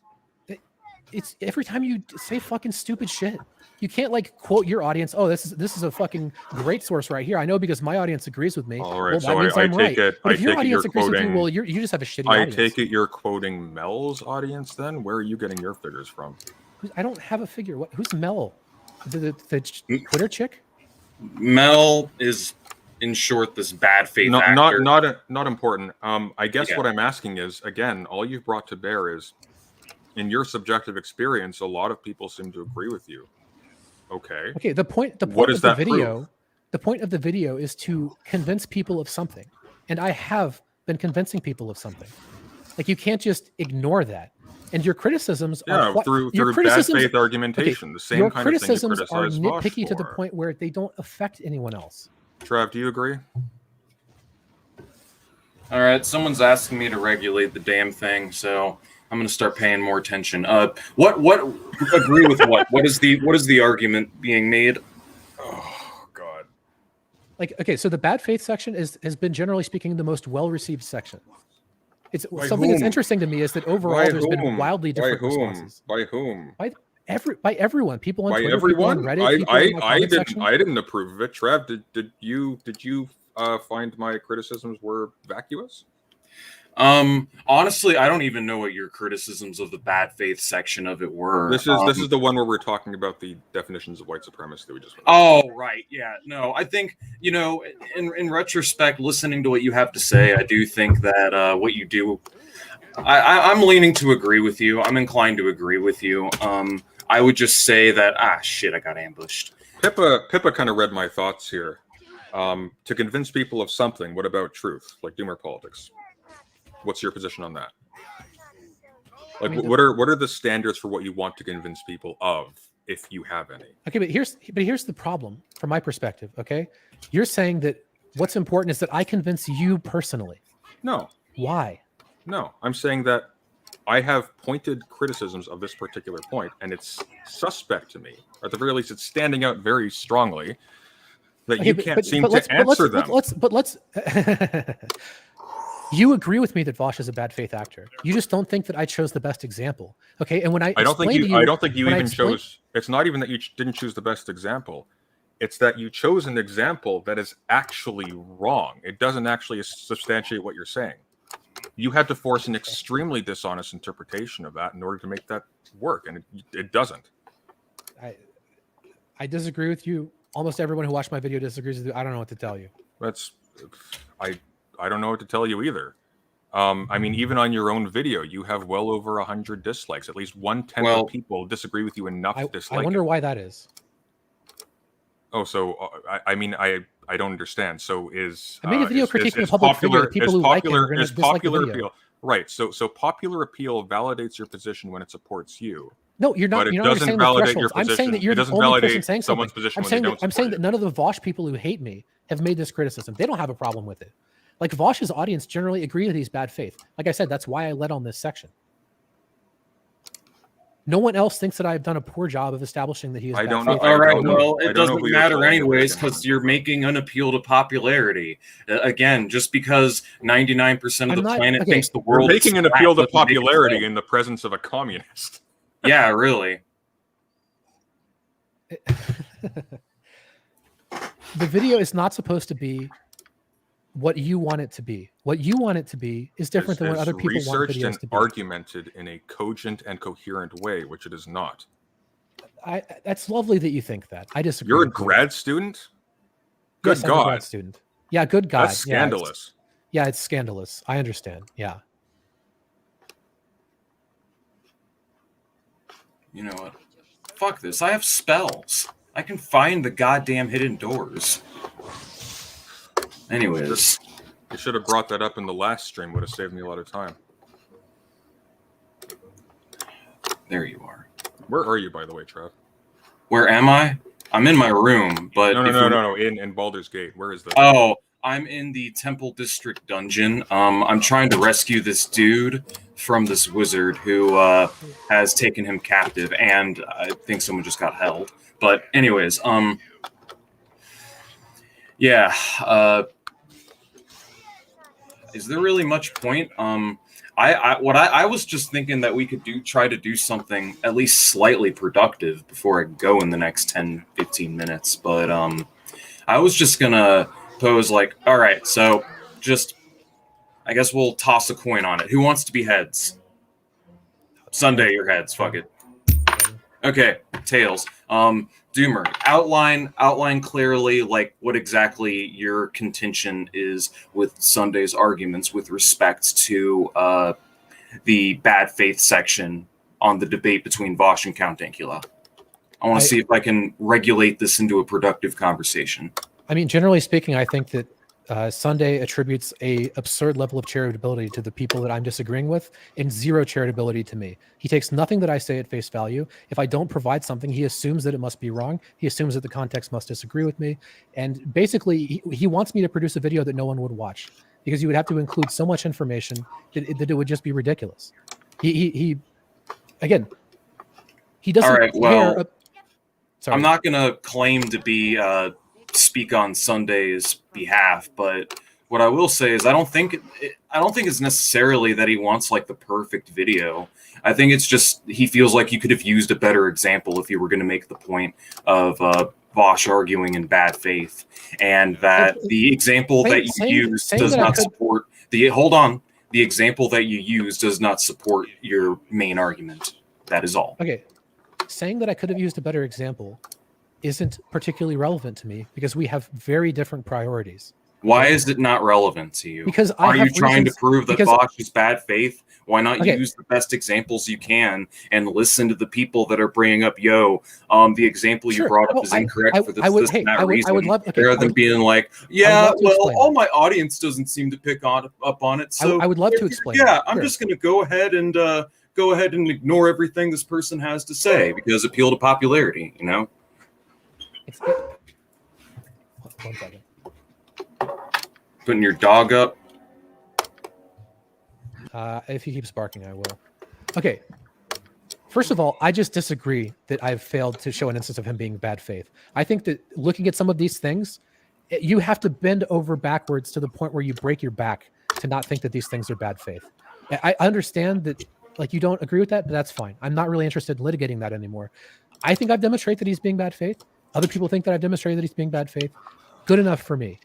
It's every time you say fucking stupid shit. You can't like quote your audience. Oh, this is a fucking great source right here. I know because my audience agrees with me. All right, well, so that means I I'm take right. it- But I if your take it audience you're agrees with you, quoting- well, you just have a shitty I audience. take it you're quoting Mel's audience then? Where are you getting your figures from? I don't have a figure. Who's Mel? The Twitter chick? Mel is, in short, this bad faith Not actor. not important. I guess Yeah. what I'm asking is, again, all you've brought to bear is, in your subjective experience, a lot of people seem to agree with you. Okay. Okay, the point What of does the that video, prove? the point of the video is to convince people of something. And I have been convincing people of something. Like you can't just ignore that. And your criticisms Yeah, are through your bad criticisms, faith argumentation, the same your kind of thing you criticisms are criticize Vosh nitpicky to the for. point where they don't affect anyone else. Trav, do you agree? All right, someone's asking me to regulate the damn thing, so I'm going to start paying more attention. What agree with what? What is the argument being made? Oh God. Like, okay, so the bad faith section has been generally speaking the most well-received section. It's By something that's whom? interesting to me is that overall By there's been whom? wildly different By whom? responses. By whom? By everyone, people on By Twitter, everyone? people on Reddit, people in my comment section. I didn't approve of it. Trav, did you find my criticisms were vacuous? Honestly, I don't even know what your criticisms of the bad faith section of it were. This is the one where we're talking about the definitions of white supremacy that we just went Oh, right. Yeah. No, I think, in retrospect, listening to what you have to say, I do think that what you do, I'm leaning to agree with you. I'm inclined to agree with you. I would just say that, shit, I got ambushed. Pippa kind of read my thoughts here. To convince people of something, what about truth? Like Doomerpolitics. What's your position on that? Like, what are the standards for what you want to convince people of, if you have any? Okay, but here's the problem from my perspective. Okay, you're saying that what's important is that I convince you personally. No. Why? No, I'm saying that I have pointed criticisms of this particular point, and it's suspect to me, or at the very least, it's standing out very strongly that Okay, you can't seem let's- to answer them. Let's. You agree with me that Vosh is a bad faith actor. You just don't think that I chose the best example. Okay, and when I don't think explained you. to you, I don't think you when I even explained- chose. It's not even that you didn't choose the best example. It's that you chose an example that is actually wrong. It doesn't actually substantiate what you're saying. You had to force an extremely dishonest interpretation of that in order to make that work, and it doesn't. I disagree with you. Almost everyone who watched my video disagrees with you. I don't know what to tell you. I don't know what to tell you either. I mean, even on your own video, you have well over 100 dislikes. At least 1/10 of people disagree with you enough to dislike. I wonder why that is. Oh, so I mean, I don't understand. So I made a video critiquing a public figure. The people who like him are going to dislike the video. Appeal, right? So popular appeal validates your position when it supports you. No, you're not. But it You're not doesn't understanding the validate your thresholds. I'm saying position. that you're It the doesn't only person validate saying someone's something. position I'm when saying they that don't I'm saying support that none of the Vosh people who hate me have made this criticism. They don't have a problem with it. Like Vosh's audience generally agree that he's bad faith. Like I said, that's why I led on this section. No one else thinks that I've done a poor job of establishing that he is I bad don't know. faith. All right, don't know. well, I it don't know doesn't who you're matter calling a anyways victim. because you're making an appeal to popularity. Again, just because 99% of I'm the not- planet okay. thinks the We're world making is an flat appeal to doesn't make it popularity so. in the presence of a communist. Yeah, really. The video is not supposed to be what you want it to be. What you want it to be is different than what It's other people want researched videos and to be. argumented in a cogent and coherent way, which it is not. That's lovely that you think that. I disagree. You're a with you. grad student? Good Yes, I'm a God. grad student. Yeah, good God. That's Yeah, scandalous. it's scandalous. I understand. Yeah. You know what? Fuck this. I have spells. I can find the goddamn hidden doors. Anyways. You should have brought that up in the last stream. Would have saved me a lot of time. There you are. Where are you, by the way, Trev? Where am I? I'm in my room, but... No. In Baldur's Gate. Where is that? Oh, I'm in the Temple District dungeon. I'm trying to rescue this dude from this wizard who has taken him captive, and I think someone just got held. But anyways, yeah. Is there really much point? I was just thinking that we could try to do something at least slightly productive before I go in the next 10, 15 minutes. But I was just gonna pose like, all right, so just I guess we'll toss a coin on it. Who wants to be heads? Sunday, your heads. Fuck it. Okay, tails. Doomer, outline clearly like what exactly your contention is with Sunday's arguments with respect to the bad faith section on the debate between Vosh and Count Dankula. I want to see if I can regulate this into a productive conversation. I mean, generally speaking, I think that Sunday attributes a absurd level of charitability to the people that I'm disagreeing with and zero charitability to me. He takes nothing that I say at face value. If I don't provide something, he assumes that it must be wrong. He assumes that the context must disagree with me. And basically, he wants me to produce a video that no one would watch because you would have to include so much information that it would just be ridiculous. He again, he doesn't All right, well, care. Sorry. I'm not going to claim to be speak on Sunday's behalf, but what I will say is I don't think it's necessarily that he wants like the perfect video. I think it's just he feels like you could have used a better example if you were going to make the point of Vosh arguing in bad faith, and that the example that you used does not support the. Hold on, the example that you use does not support your main argument. That is all. Okay, saying that I could have used a better example isn't particularly relevant to me because we have very different priorities. Why is it not relevant to you? Because are you trying to prove that Vosh is bad faith? Why not use the best examples you can and listen to the people that are bringing up, the example you brought up is incorrect for this and that reason, rather than being like, all my audience doesn't seem to pick up on it. So I would love to explain. Yeah, I'm just going to go ahead and ignore everything this person has to say because appeal to popularity, you know? One second. Putting your dog up. If he keeps barking, I will. Okay. First of all, I just disagree that I've failed to show an instance of him being bad faith. I think that looking at some of these things, you have to bend over backwards to the point where you break your back to not think that these things are bad faith. I understand that like you don't agree with that, but that's fine. I'm not really interested in litigating that anymore. I think I've demonstrated that he's being bad faith. Other people think that I've demonstrated that he's being bad faith. Good enough for me.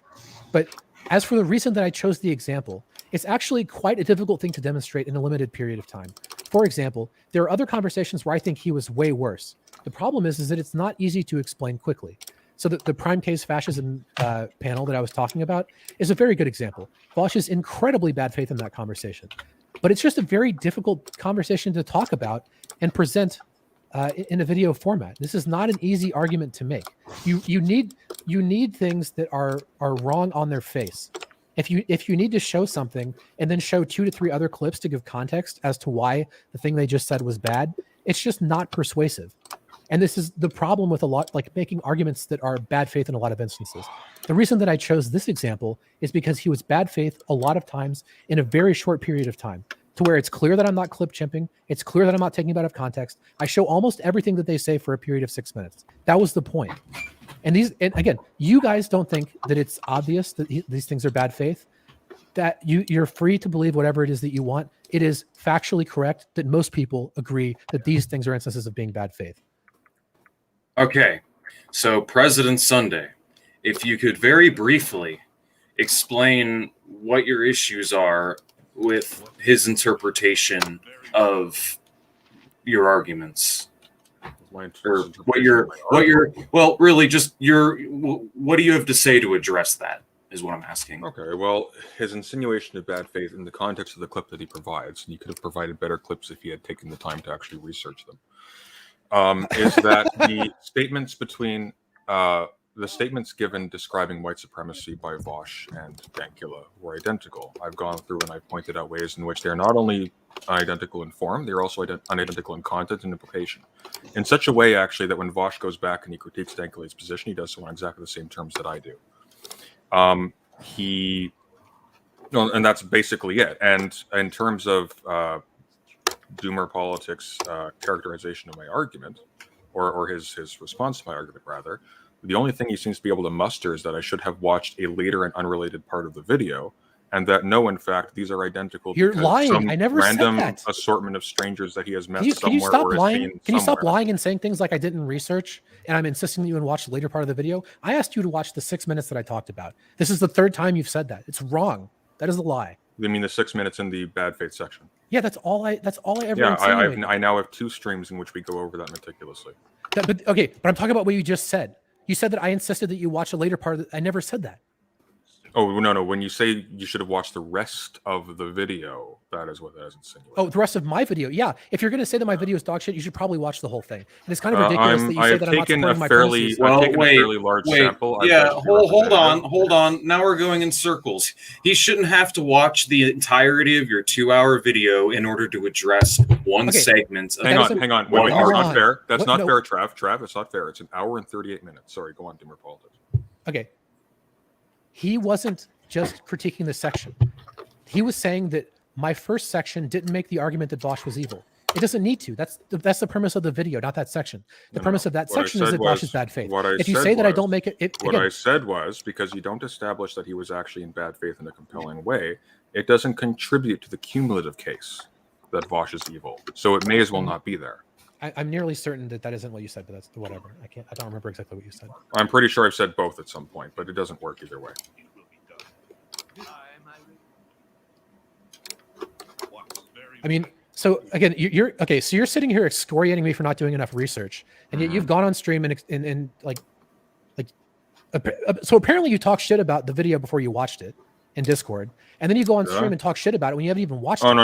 But as for the reason that I chose the example, it's actually quite a difficult thing to demonstrate in a limited period of time. For example, there are other conversations where I think he was way worse. The problem is that it's not easy to explain quickly. So the prime case fascism panel that I was talking about is a very good example. Vosh is incredibly bad faith in that conversation. But it's just a very difficult conversation to talk about and present in a video format. This is not an easy argument to make. You need things that are wrong on their face. If you need to show something and then show 2 to 3 other clips to give context as to why the thing they just said was bad, it's just not persuasive. And this is the problem with a lot, like making arguments that are bad faith in a lot of instances. The reason that I chose this example is because he was bad faith a lot of times in a very short period of time. to where it's clear that I'm not clip chimping. It's clear that I'm not taking it out of context. I show almost everything that they say for a period of 6 minutes. That was the point. And again, you guys don't think that it's obvious that these things are bad faith, that you're free to believe whatever it is that you want. It is factually correct that most people agree that these things are instances of being bad faith. Okay, so President Sunday, if you could very briefly explain what your issues are with his interpretation of your arguments. Or what do you have to say to address that is what I'm asking. Okay, well, his insinuation of bad faith in the context of the clip that he provides, and you could have provided better clips if he had taken the time to actually research them, is that the statements between the statements given describing white supremacy by Vosh and Dankula were identical. I've gone through and I've pointed out ways in which they're not only identical in form, they're also unidentical in content and implication. In such a way, actually, that when Vosh goes back and he critiques Dankula's position, he does so on exactly the same terms that I do. And that's basically it. And in terms of Doomerpolitics' characterization of my argument, or his response to my argument, rather, the only thing he seems to be able to muster is that I should have watched a later and unrelated part of the video, and that no, in fact, these are identical. You're lying. Some I never random said that. Assortment of strangers that he has met Can somewhere you stop or has lying? seen Can you stop somewhere. lying and saying things like I didn't research and I'm insisting that you watch the later part of the video? I asked you to watch the 6 minutes that I talked about. This is the third time you've said that. It's wrong. That is a lie. You mean the 6 minutes in the bad faith section? Yeah, that's all I ever Yeah, insinuated. I now have 2 streams in which we go over that meticulously. But I'm talking about what you just said. You said that I insisted that you watch the later part of I never said that. Oh, no. When you say you should have watched the rest of the video, that is what that is insinuating. Oh, the rest of my video. Yeah. If you're going to say that my video is dog shit, you should probably watch the whole thing. And it's kind of ridiculous that you say that I'm not supporting my premises. I've taken a fairly large sample. Yeah, hold on. Now we're going in circles. He shouldn't have to watch the entirety of your 2-hour video in order to address one segment. Hang on. Wait, that's not fair. That's not fair, Trav. Trav, it's not fair. It's an hour and 38 minutes. Sorry, go on, Doomerpolitics. Okay. He wasn't just critiquing the section. He was saying that my first section didn't make the argument that Bosch was evil. It doesn't need to. That's the premise of the video, not that section. The premise of that section is that Bosch is bad faith. If you say that I don't make it, I said was, because you don't establish that he was actually in bad faith in a compelling way, it doesn't contribute to the cumulative case that Bosch is evil. So it may as well not be there. I'm nearly certain that isn't what you said, but that's whatever. I don't remember exactly what you said. I'm pretty sure I've said both at some point, but it doesn't work either way. I mean, so again, you're okay. So you're sitting here excoriating me for not doing enough research, and yet you've gone on stream and so apparently you talk shit about the video before you watched it in Discord, and then you go on stream and talk shit about it when you haven't even watched it. Oh no!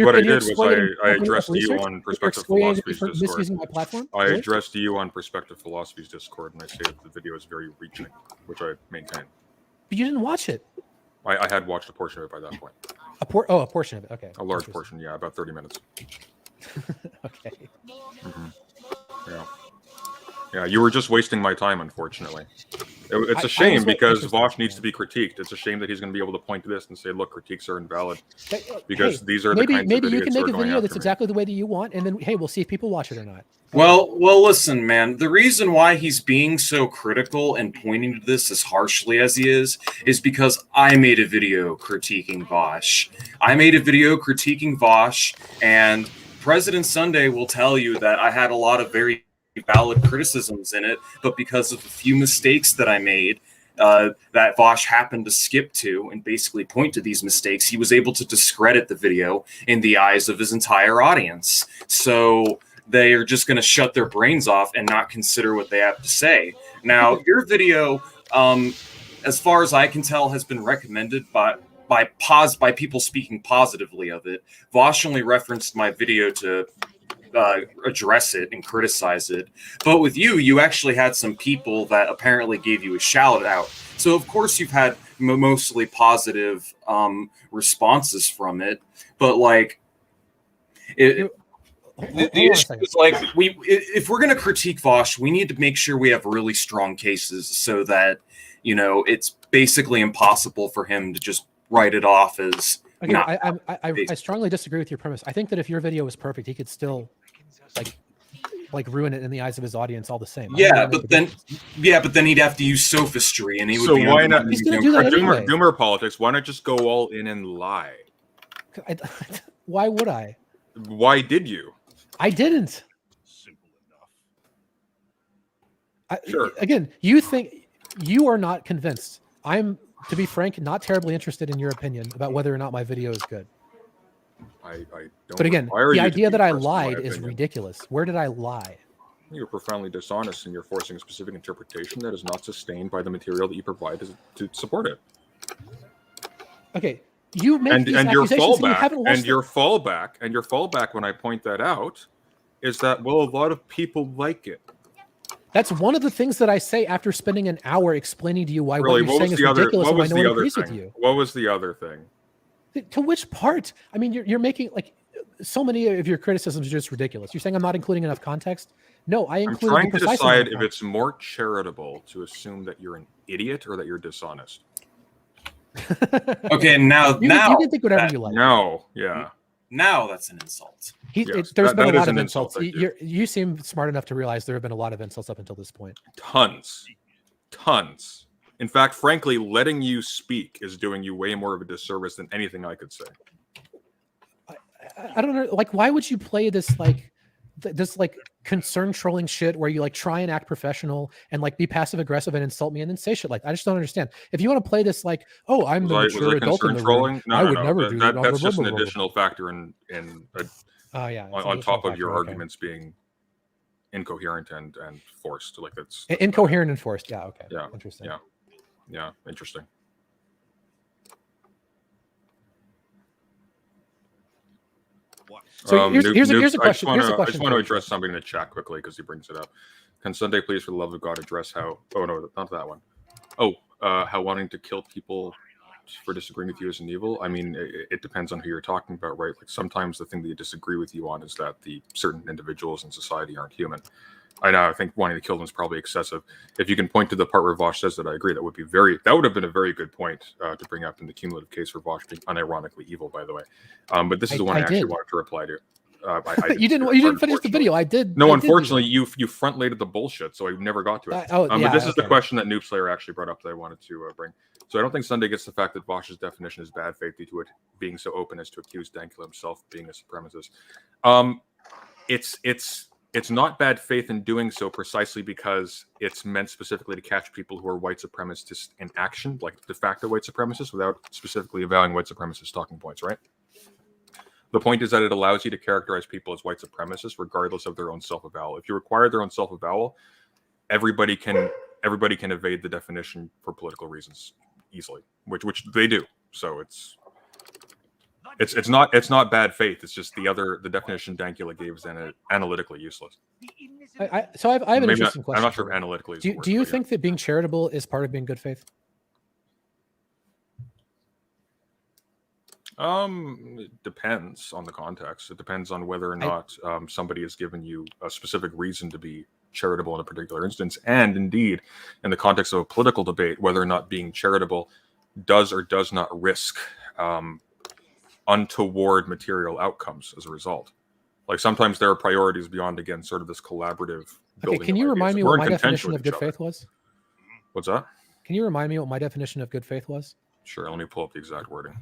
What I did was I addressed you on Perspective Philosophy's Discord. Misusing my platform. I addressed you on Perspective Philosophy's Discord, and I stated the video is very reaching, which I maintain. But you didn't watch it. I had watched a portion of it by that point. A portion of it. Okay. A large portion, yeah, about 30 minutes. Okay. Yeah. Yeah, you were just wasting my time, unfortunately. It's a shame because Vosh needs to be critiqued. It's a shame that he's going to be able to point to this and say, look, critiques are invalid. Because these are the kinds of maybe you idiots can who make are a going video after that's me. exactly the way that you want, and then, hey, we'll see if people watch it or not. Well, listen, man. The reason why he's being so critical and pointing to this as harshly as he is because I made a video critiquing Vosh. And President Sunday will tell you that I had a lot of very valid criticisms in it, but because of a few mistakes that I made, that Vosh happened to skip to and basically point to these mistakes, he was able to discredit the video in the eyes of his entire audience. So they are just going to shut their brains off and not consider what they have to say. Now, your video, as far as I can tell, has been recommended by people speaking positively of it. Vosh only referenced my video to address it and criticize it. But with you actually had some people that apparently gave you a shout out. So, of course, you've had mostly positive responses from it. But, like, the issue is, like, if we're going to critique Vosh, we need to make sure we have really strong cases so that, it's basically impossible for him to just write it off as Okay, No. I strongly disagree with your premise. I think that if your video was perfect, he could still like ruin it in the eyes of his audience all the same. I don't Yeah, really make but a then difference. but then he'd have to use sophistry, and he would So be why under not- the, He's gonna do that anyway. Doomer politics. Why not just go all in and lie? Why would I? Why did you? I didn't. Simple enough. Sure. Again, you think you are not convinced. I'm, to be frank, not terribly interested in your opinion about whether or not my video is good. I don't. But again, require the you to idea be that I impressed with my lied is opinion. ridiculous. Where did I lie? You're profoundly dishonest, and you're forcing a specific interpretation that is not sustained by the material that you provide to support it. Okay, you make And these your accusations and you haven't fallback, watched and your fallback when I point that out, is that well, a lot of people like it. That's one of the things that I say after spending an hour explaining to you why Really, what you're saying is ridiculous and why no one agrees with you. What was the other thing? To which part? I mean, you're making like so many of your criticisms are just ridiculous. You're saying I'm not including enough context. No, I I'm included trying the to precise decide amount if of it's more charitable to assume that you're an idiot or that you're dishonest. context. okay, now you can think whatever that- you like. No, yeah. Now that's an insult. Yes, There's that been a is lot an of insult, insults. I do. You seem smart enough to realize there have been a lot of insults up until this point. Tons. In fact, frankly, letting you speak is doing you way more of a disservice than anything I could say. I don't know. Like, why would you play this like this like concern trolling shit where you like try and act professional and like be passive aggressive and insult me and then say shit like that? I just don't understand. If you want to play this like, oh, I'm the Was mature I adult in concern the trolling? room, No, I no, would no. never do that. That's just an additional factor Oh yeah, on top of your arguments being incoherent and forced. Like that's incoherent and forced. Yeah. Okay. Yeah, Interesting. yeah, interesting. What? So here's a question. I Here's a just question. want to address something in the chat quickly because he brings it up. Can Sunday please, for the love of God, address how? Oh no, not that one. Oh, how wanting to kill people for disagreeing with you is an evil. I mean, it depends on who you're talking about, right? Like sometimes the thing that you disagree with you on is that the certain individuals in society aren't human. I know. I think wanting to kill them is probably excessive. If you can point to the part where Vosh says that, I agree. That would have been a very good point to bring up in the cumulative case for Vosh being unironically evil, by the way. But this is the one I actually did. wanted to reply to. You didn't finish the video. I did. No, I did do unfortunately, you front loaded the bullshit, so I never got to it. But this is the question that Noob Slayer actually brought up that I wanted to bring. So I don't think Sunday gets the fact that Vosh's definition is bad faith due to it being so open as to accuse Dankula himself of being a supremacist. It's not bad faith in doing so precisely because it's meant specifically to catch people who are white supremacists in action, like de facto white supremacists, without specifically avowing white supremacist talking points, right? The point is that it allows you to characterize people as white supremacists regardless of their own self-avowal. If you require their own self-avowal, everybody can evade the definition for political reasons easily, which they do. So it's not bad faith. It's just the definition Dankula gave is analytically useless. So I have an Maybe interesting question. I'm not sure if analytically is the word, Do you but yeah. think that being charitable is part of being good faith? It depends on the context. It depends on whether or not somebody has given you a specific reason to be charitable in a particular instance, and indeed, in the context of a political debate, whether or not being charitable does or does not risk untoward material outcomes as a result. Like sometimes there are priorities beyond, again, sort of this collaborative. Okay, can you remind me what my definition of good faith was? What's that? Can you remind me what my definition of good faith was? Sure, let me pull up the exact wording.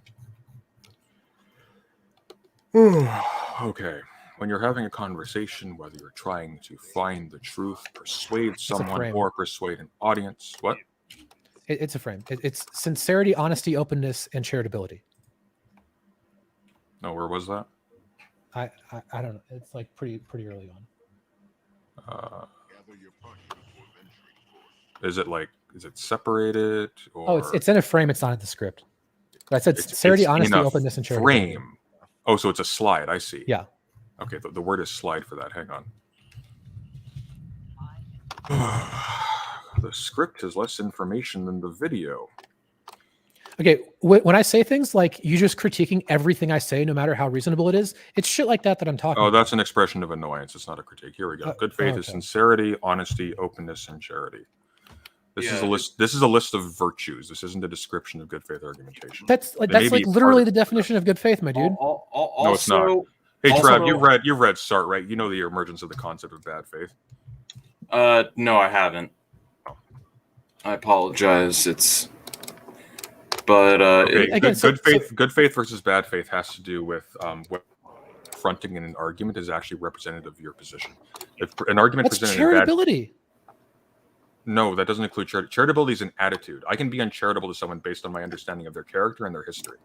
Okay. When you're having a conversation, whether you're trying to find the truth, persuade someone, or persuade an audience, what? It's a frame. It's sincerity, honesty, openness, and charitability. No, where was that? I don't know. It's like pretty early on. Is it separated? Or... Oh, it's in a frame. It's not in the script. But I said sincerity, honesty, openness, and charitability. Frame. Oh, so it's a slide. I see. Yeah. Okay, the word is slide for that. Hang on. The script has less information than the video. Okay, when I say things like you just critiquing everything I say, no matter how reasonable it is, it's shit like that I'm talking about. Oh, that's an expression of annoyance. It's not a critique. Here we go. Good faith is sincerity, honesty, openness, and charity. This is Yeah. a list. This is a list of virtues. This isn't a description of good faith argumentation. That's may like be literally part the of definition of good faith, my dude. No, it's not. Also, Hey, also- Trav, you've read Sartre, right? You know the emergence of the concept of bad faith. No, I haven't. I apologize. But Okay, Again, good faith versus bad faith has to do with what fronting in an argument is actually representative of your position. If an argument That's presented in bad, charitability. no, that doesn't include charity. Charitability is an attitude. I can be uncharitable to someone based on my understanding of their character and their history.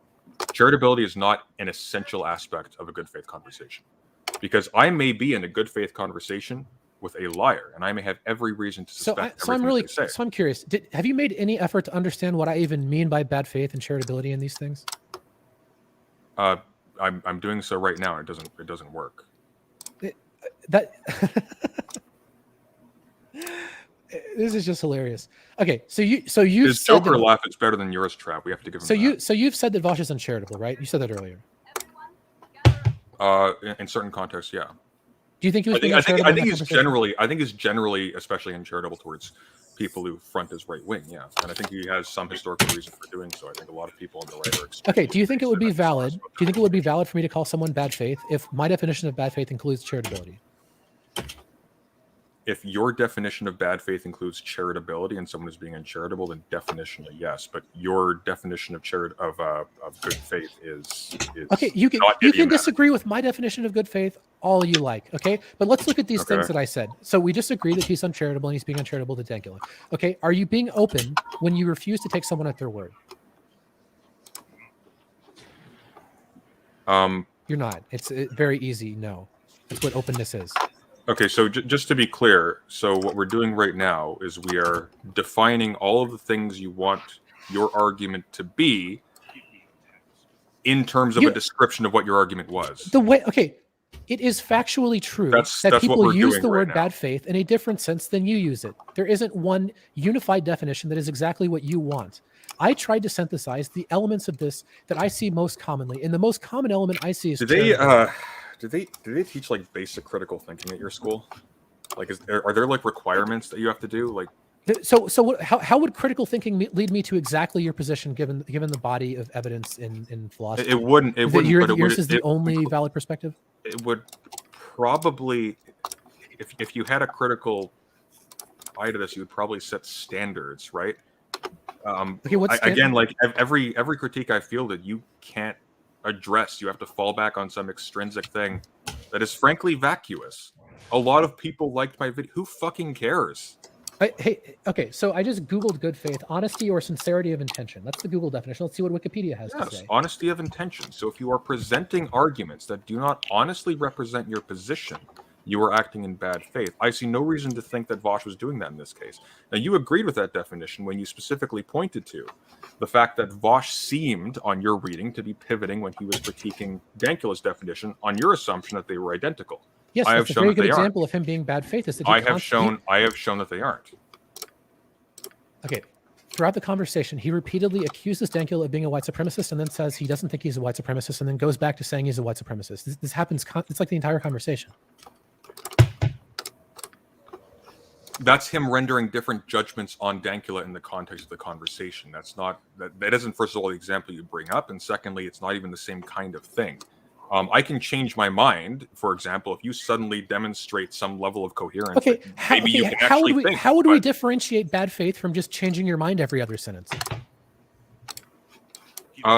Charitability is not an essential aspect of a good faith conversation, because I may be in a good faith conversation with a liar, and I may have every reason to suspect everything they say. So I'm curious. Have you made any effort to understand what I even mean by bad faith and charitability in these things? I'm doing so right now, and it doesn't work. That this is just hilarious. Okay, so you've His said Joker that, laugh is better than yours, Trav. We have to give him you've said that Vosh is uncharitable, right? You said that earlier. in certain contexts, yeah. Do you think he was being I think uncharitable? he's generally especially uncharitable towards people who front as right wing, yeah. And I think he has some historical reason for doing so. I think a lot of people on the right are Okay, do you think it would be valid? Do you think it would be valid for me to call someone bad faith if my definition of bad faith includes charitability? If your definition of bad faith includes charitability and someone is being uncharitable, then definitionally yes. But your definition of good faith is okay. You can not you can disagree with my definition of good faith all you like, okay? But let's look at these things that I said. So we just agree that he's uncharitable and he's being uncharitable to Dangula. Okay, are you being open when you refuse to take someone at their word? You're not. It's very easy. No, that's what openness is. Okay, so just to be clear, so what we're doing right now is we are defining all of the things you want your argument to be in terms of a description of what your argument was. It is factually true That's that what people we're use doing the right word now. bad faith in a different sense than you use it. There isn't one unified definition that is exactly what you want. I tried to synthesize the elements of this that I see most commonly, and the most common element I see is Do they teach like basic critical thinking at your school? Like, are there like requirements that you have to do? Like, how would critical thinking lead me to exactly your position, given the body of evidence in philosophy? it wouldn't. Yours is the only valid perspective. It would probably, if you had a critical eye to this, you would probably set standards, right? Okay, what's again, like every critique I feel that you can't address, you have to fall back on some extrinsic thing that is frankly vacuous. A lot of people liked my video. Who fucking cares? Okay, so I just Googled good faith, honesty or sincerity of intention. That's the Google definition. Let's see what Wikipedia has to say. Honesty of intention. So if you are presenting arguments that do not honestly represent your position, you are acting in bad faith. I see no reason to think that Vosh was doing that in this case. Now, you agreed with that definition when you specifically pointed to the fact that Vosh seemed, on your reading, to be pivoting when he was critiquing Dankula's definition on your assumption that they were identical. Yes, that's a very good example of him being bad faith. Is that I have shown that they aren't. Okay. Throughout the conversation, he repeatedly accuses Dankula of being a white supremacist and then says he doesn't think he's a white supremacist and then goes back to saying he's a white supremacist. This happens. It's like the entire conversation. That's him rendering different judgments on Dankula in the context of the conversation. That isn't, first of all, the example you bring up, and secondly, it's not even the same kind of thing. I can change my mind, for example, if you suddenly demonstrate some level of coherence. Okay, how would we differentiate bad faith from just changing your mind every other sentence?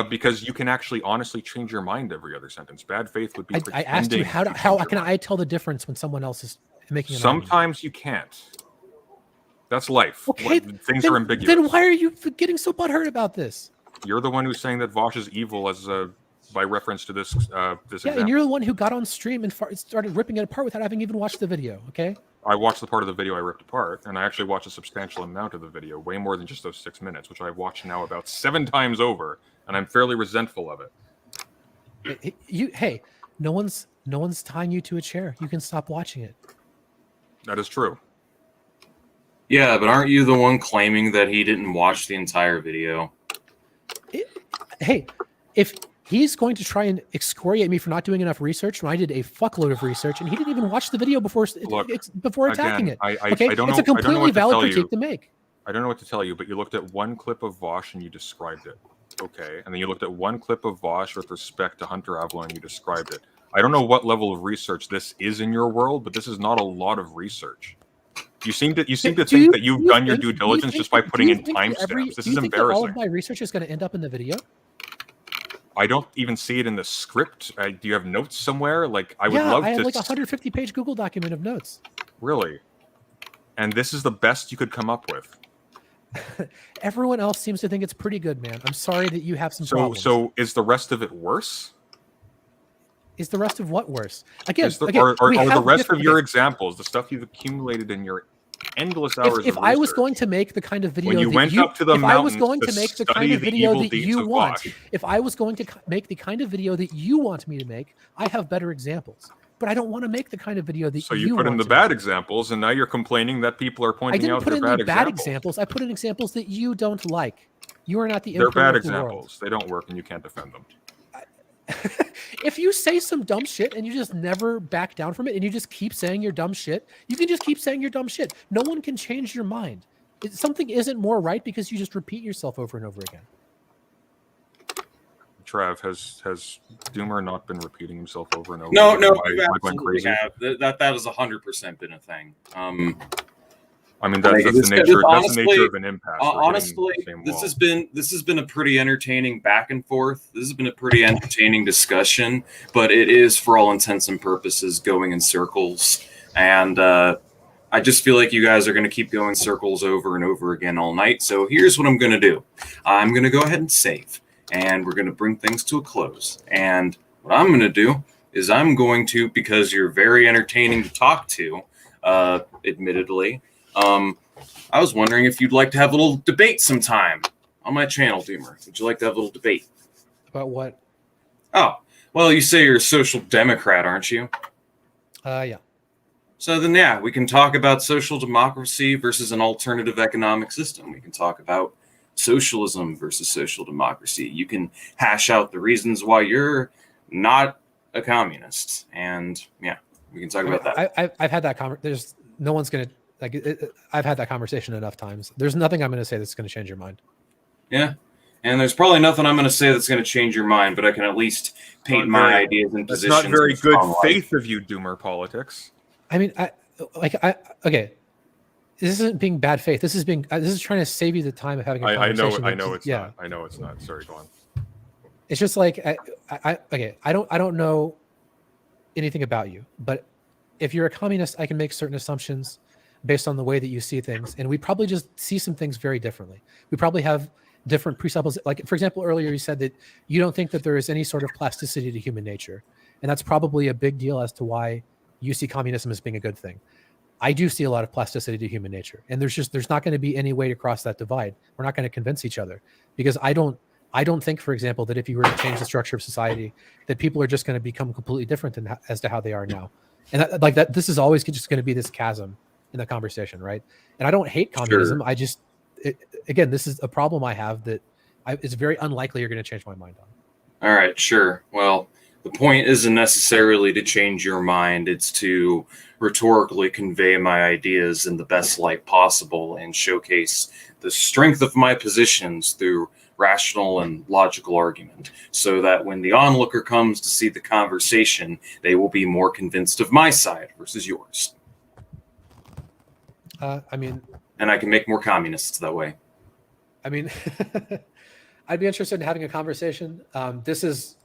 Because you can actually honestly change your mind every other sentence. Bad faith would be. I asked you how can I tell the difference when someone else is making an argument? Sometimes you can't. That's life. Okay, things are ambiguous. Then why are you getting so butthurt about this? You're the one who's saying that Vosh is evil by reference to this example. And you're the one who got on stream and started ripping it apart without having even watched the video, okay? I watched the part of the video I ripped apart, and I actually watched a substantial amount of the video, way more than just those 6 minutes, which I've watched now about 7 times over, and I'm fairly resentful of it. Hey, no one's tying you to a chair. You can stop watching it. That is true. Yeah, but aren't you the one claiming that he didn't watch the entire video? Hey, if he's going to try and excoriate me for not doing enough research when I did a fuckload of research, and he didn't even watch the video before attacking it. I It's a completely valid critique to make. I don't know what to tell you, but you looked at one clip of Vosh and you described it. Okay. And then you looked at one clip of Vosh with respect to Hunter Avalon and you described it. I don't know what level of research this is in your world, but this is not a lot of research. You seem to think that you've done your due diligence just by putting in timestamps. This is embarrassing. All of my research is going to end up in the video? I don't even see it in the script. Do you have notes somewhere? Like, I would love to. I have like a 150-page Google document of notes. Really? And this is the best you could come up with? Everyone else seems to think it's pretty good, man. I'm sorry that you have some problems. So is the rest of it worse? Is the rest of what worse? Again, are the rest of your examples, the stuff you've accumulated in your endless hours if of I was research, going to make the kind of video when you went up to the if I was mountains going to make the kind of video that you want, Vosh. if I was going to make the kind of video that you want me to make, I have better examples. But I don't want to make the kind of video that so you put in the bad examples, and now you're complaining that people are pointing out their bad examples. I didn't put in the bad examples. I put in examples that you don't like. You are not the They're bad of the world. examples. They don't work, and you can't defend them. If you say some dumb shit and you just never back down from it and you just keep saying your dumb shit, you can just keep saying your dumb shit. No one can change your mind. Something isn't more right because you just repeat yourself over and over again. Trav, has Doomer not been repeating himself over and over? No, again? you absolutely have. That has 100% been a thing. I mean, that's the nature of an impasse. Honestly, this has been a pretty entertaining back and forth. This has been a pretty entertaining discussion, but it is, for all intents and purposes, going in circles. And I just feel like you guys are going to keep going circles over and over again all night. So here's what I'm going to do. I'm going to go ahead and save, and we're going to bring things to a close. And what I'm going to do is I'm going to, because you're very entertaining to talk to, admittedly, I was wondering if you'd like to have a little debate sometime on my channel, Doomer. Would you like to have a little debate? About what? Oh, well, you say you're a social democrat, aren't you? Yeah. So then, yeah, we can talk about social democracy versus an alternative economic system. We can talk about socialism versus social democracy. You can hash out the reasons why you're not a communist. And, yeah, we can talk about that. I've had that conversation. There's no one's going to... I've had that conversation enough times. There's nothing I'm going to say that's going to change your mind. Yeah. And there's probably nothing I'm going to say that's going to change your mind, but I can at least paint my ideas and positions. That's not very good faith of you, Doomerpolitics. I mean, okay. This isn't being bad faith. This is trying to save you the time of having a conversation. I know it's not. I know it's not. Sorry, go on. It's just like, I don't know anything about you, but if you're a communist, I can make certain assumptions based on the way that you see things. And we probably just see some things very differently. We probably have different presuppositions. Like, for example, earlier you said that you don't think that there is any sort of plasticity to human nature. And that's probably a big deal as to why you see communism as being a good thing. I do see a lot of plasticity to human nature. And there's not going to be any way to cross that divide. We're not going to convince each other, because I don't think, for example, that if you were to change the structure of society, that people are just going to become completely different as to how they are now. And this is always just going to be this chasm in the conversation, right? And I don't hate communism. Sure. Again, this is a problem I have that it's very unlikely you're going to change my mind on. All right, sure. Well, the point isn't necessarily to change your mind. It's to rhetorically convey my ideas in the best light possible and showcase the strength of my positions through rational and logical argument, so that when the onlooker comes to see the conversation, they will be more convinced of my side versus yours. And I can make more communists that way. I mean, I'd be interested in having a conversation. This is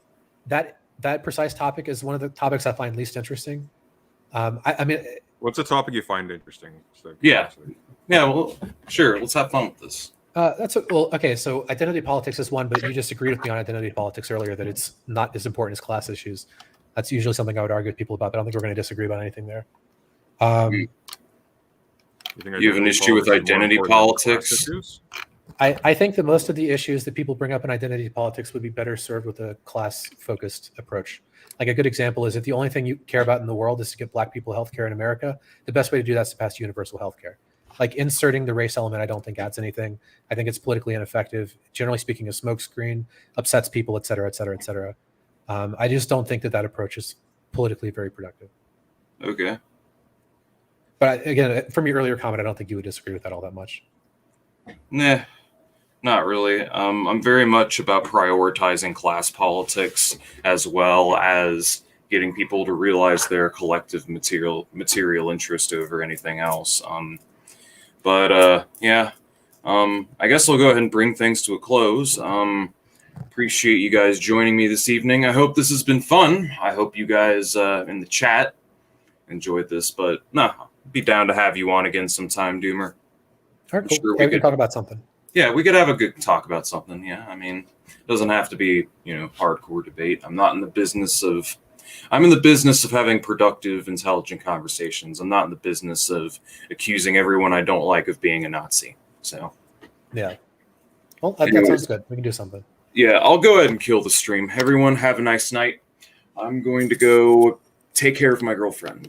that precise topic is one of the topics I find least interesting. I mean, what's a topic you find interesting? Yeah. Well, sure. Let's have fun with this. Okay. So identity politics is one, but you just agreed with me on identity politics earlier that it's not as important as class issues. That's usually something I would argue with people about, but I don't think we're going to disagree about anything there. You have an issue with identity politics? I think that most of the issues that people bring up in identity politics would be better served with a class-focused approach. Like, a good example is, if the only thing you care about in the world is to get Black people healthcare in America, the best way to do that is to pass universal healthcare. Like, inserting the race element, I don't think adds anything. I think it's politically ineffective. Generally speaking, a smokescreen, upsets people, et cetera, et cetera, et cetera. I just don't think that approach is politically very productive. Okay. But again, from your earlier comment, I don't think you would disagree with that all that much. Nah, not really. I'm very much about prioritizing class politics as well as getting people to realize their collective material interest over anything else. Yeah. I guess I'll go ahead and bring things to a close. Appreciate you guys joining me this evening. I hope this has been fun. I hope you guys in the chat enjoyed this, but be down to have you on again sometime, Doomer. All right, cool. Sure, We could talk about something. Yeah, we could have a good talk about something. Yeah, I mean, it doesn't have to be, hardcore debate. I'm in the business of having productive, intelligent conversations. I'm not in the business of accusing everyone I don't like of being a Nazi. So, Yeah. Well, that Anyways. sounds good. We can do something. yeah, I'll go ahead and kill the stream. Everyone have a nice night. I'm going to go take care of my girlfriend.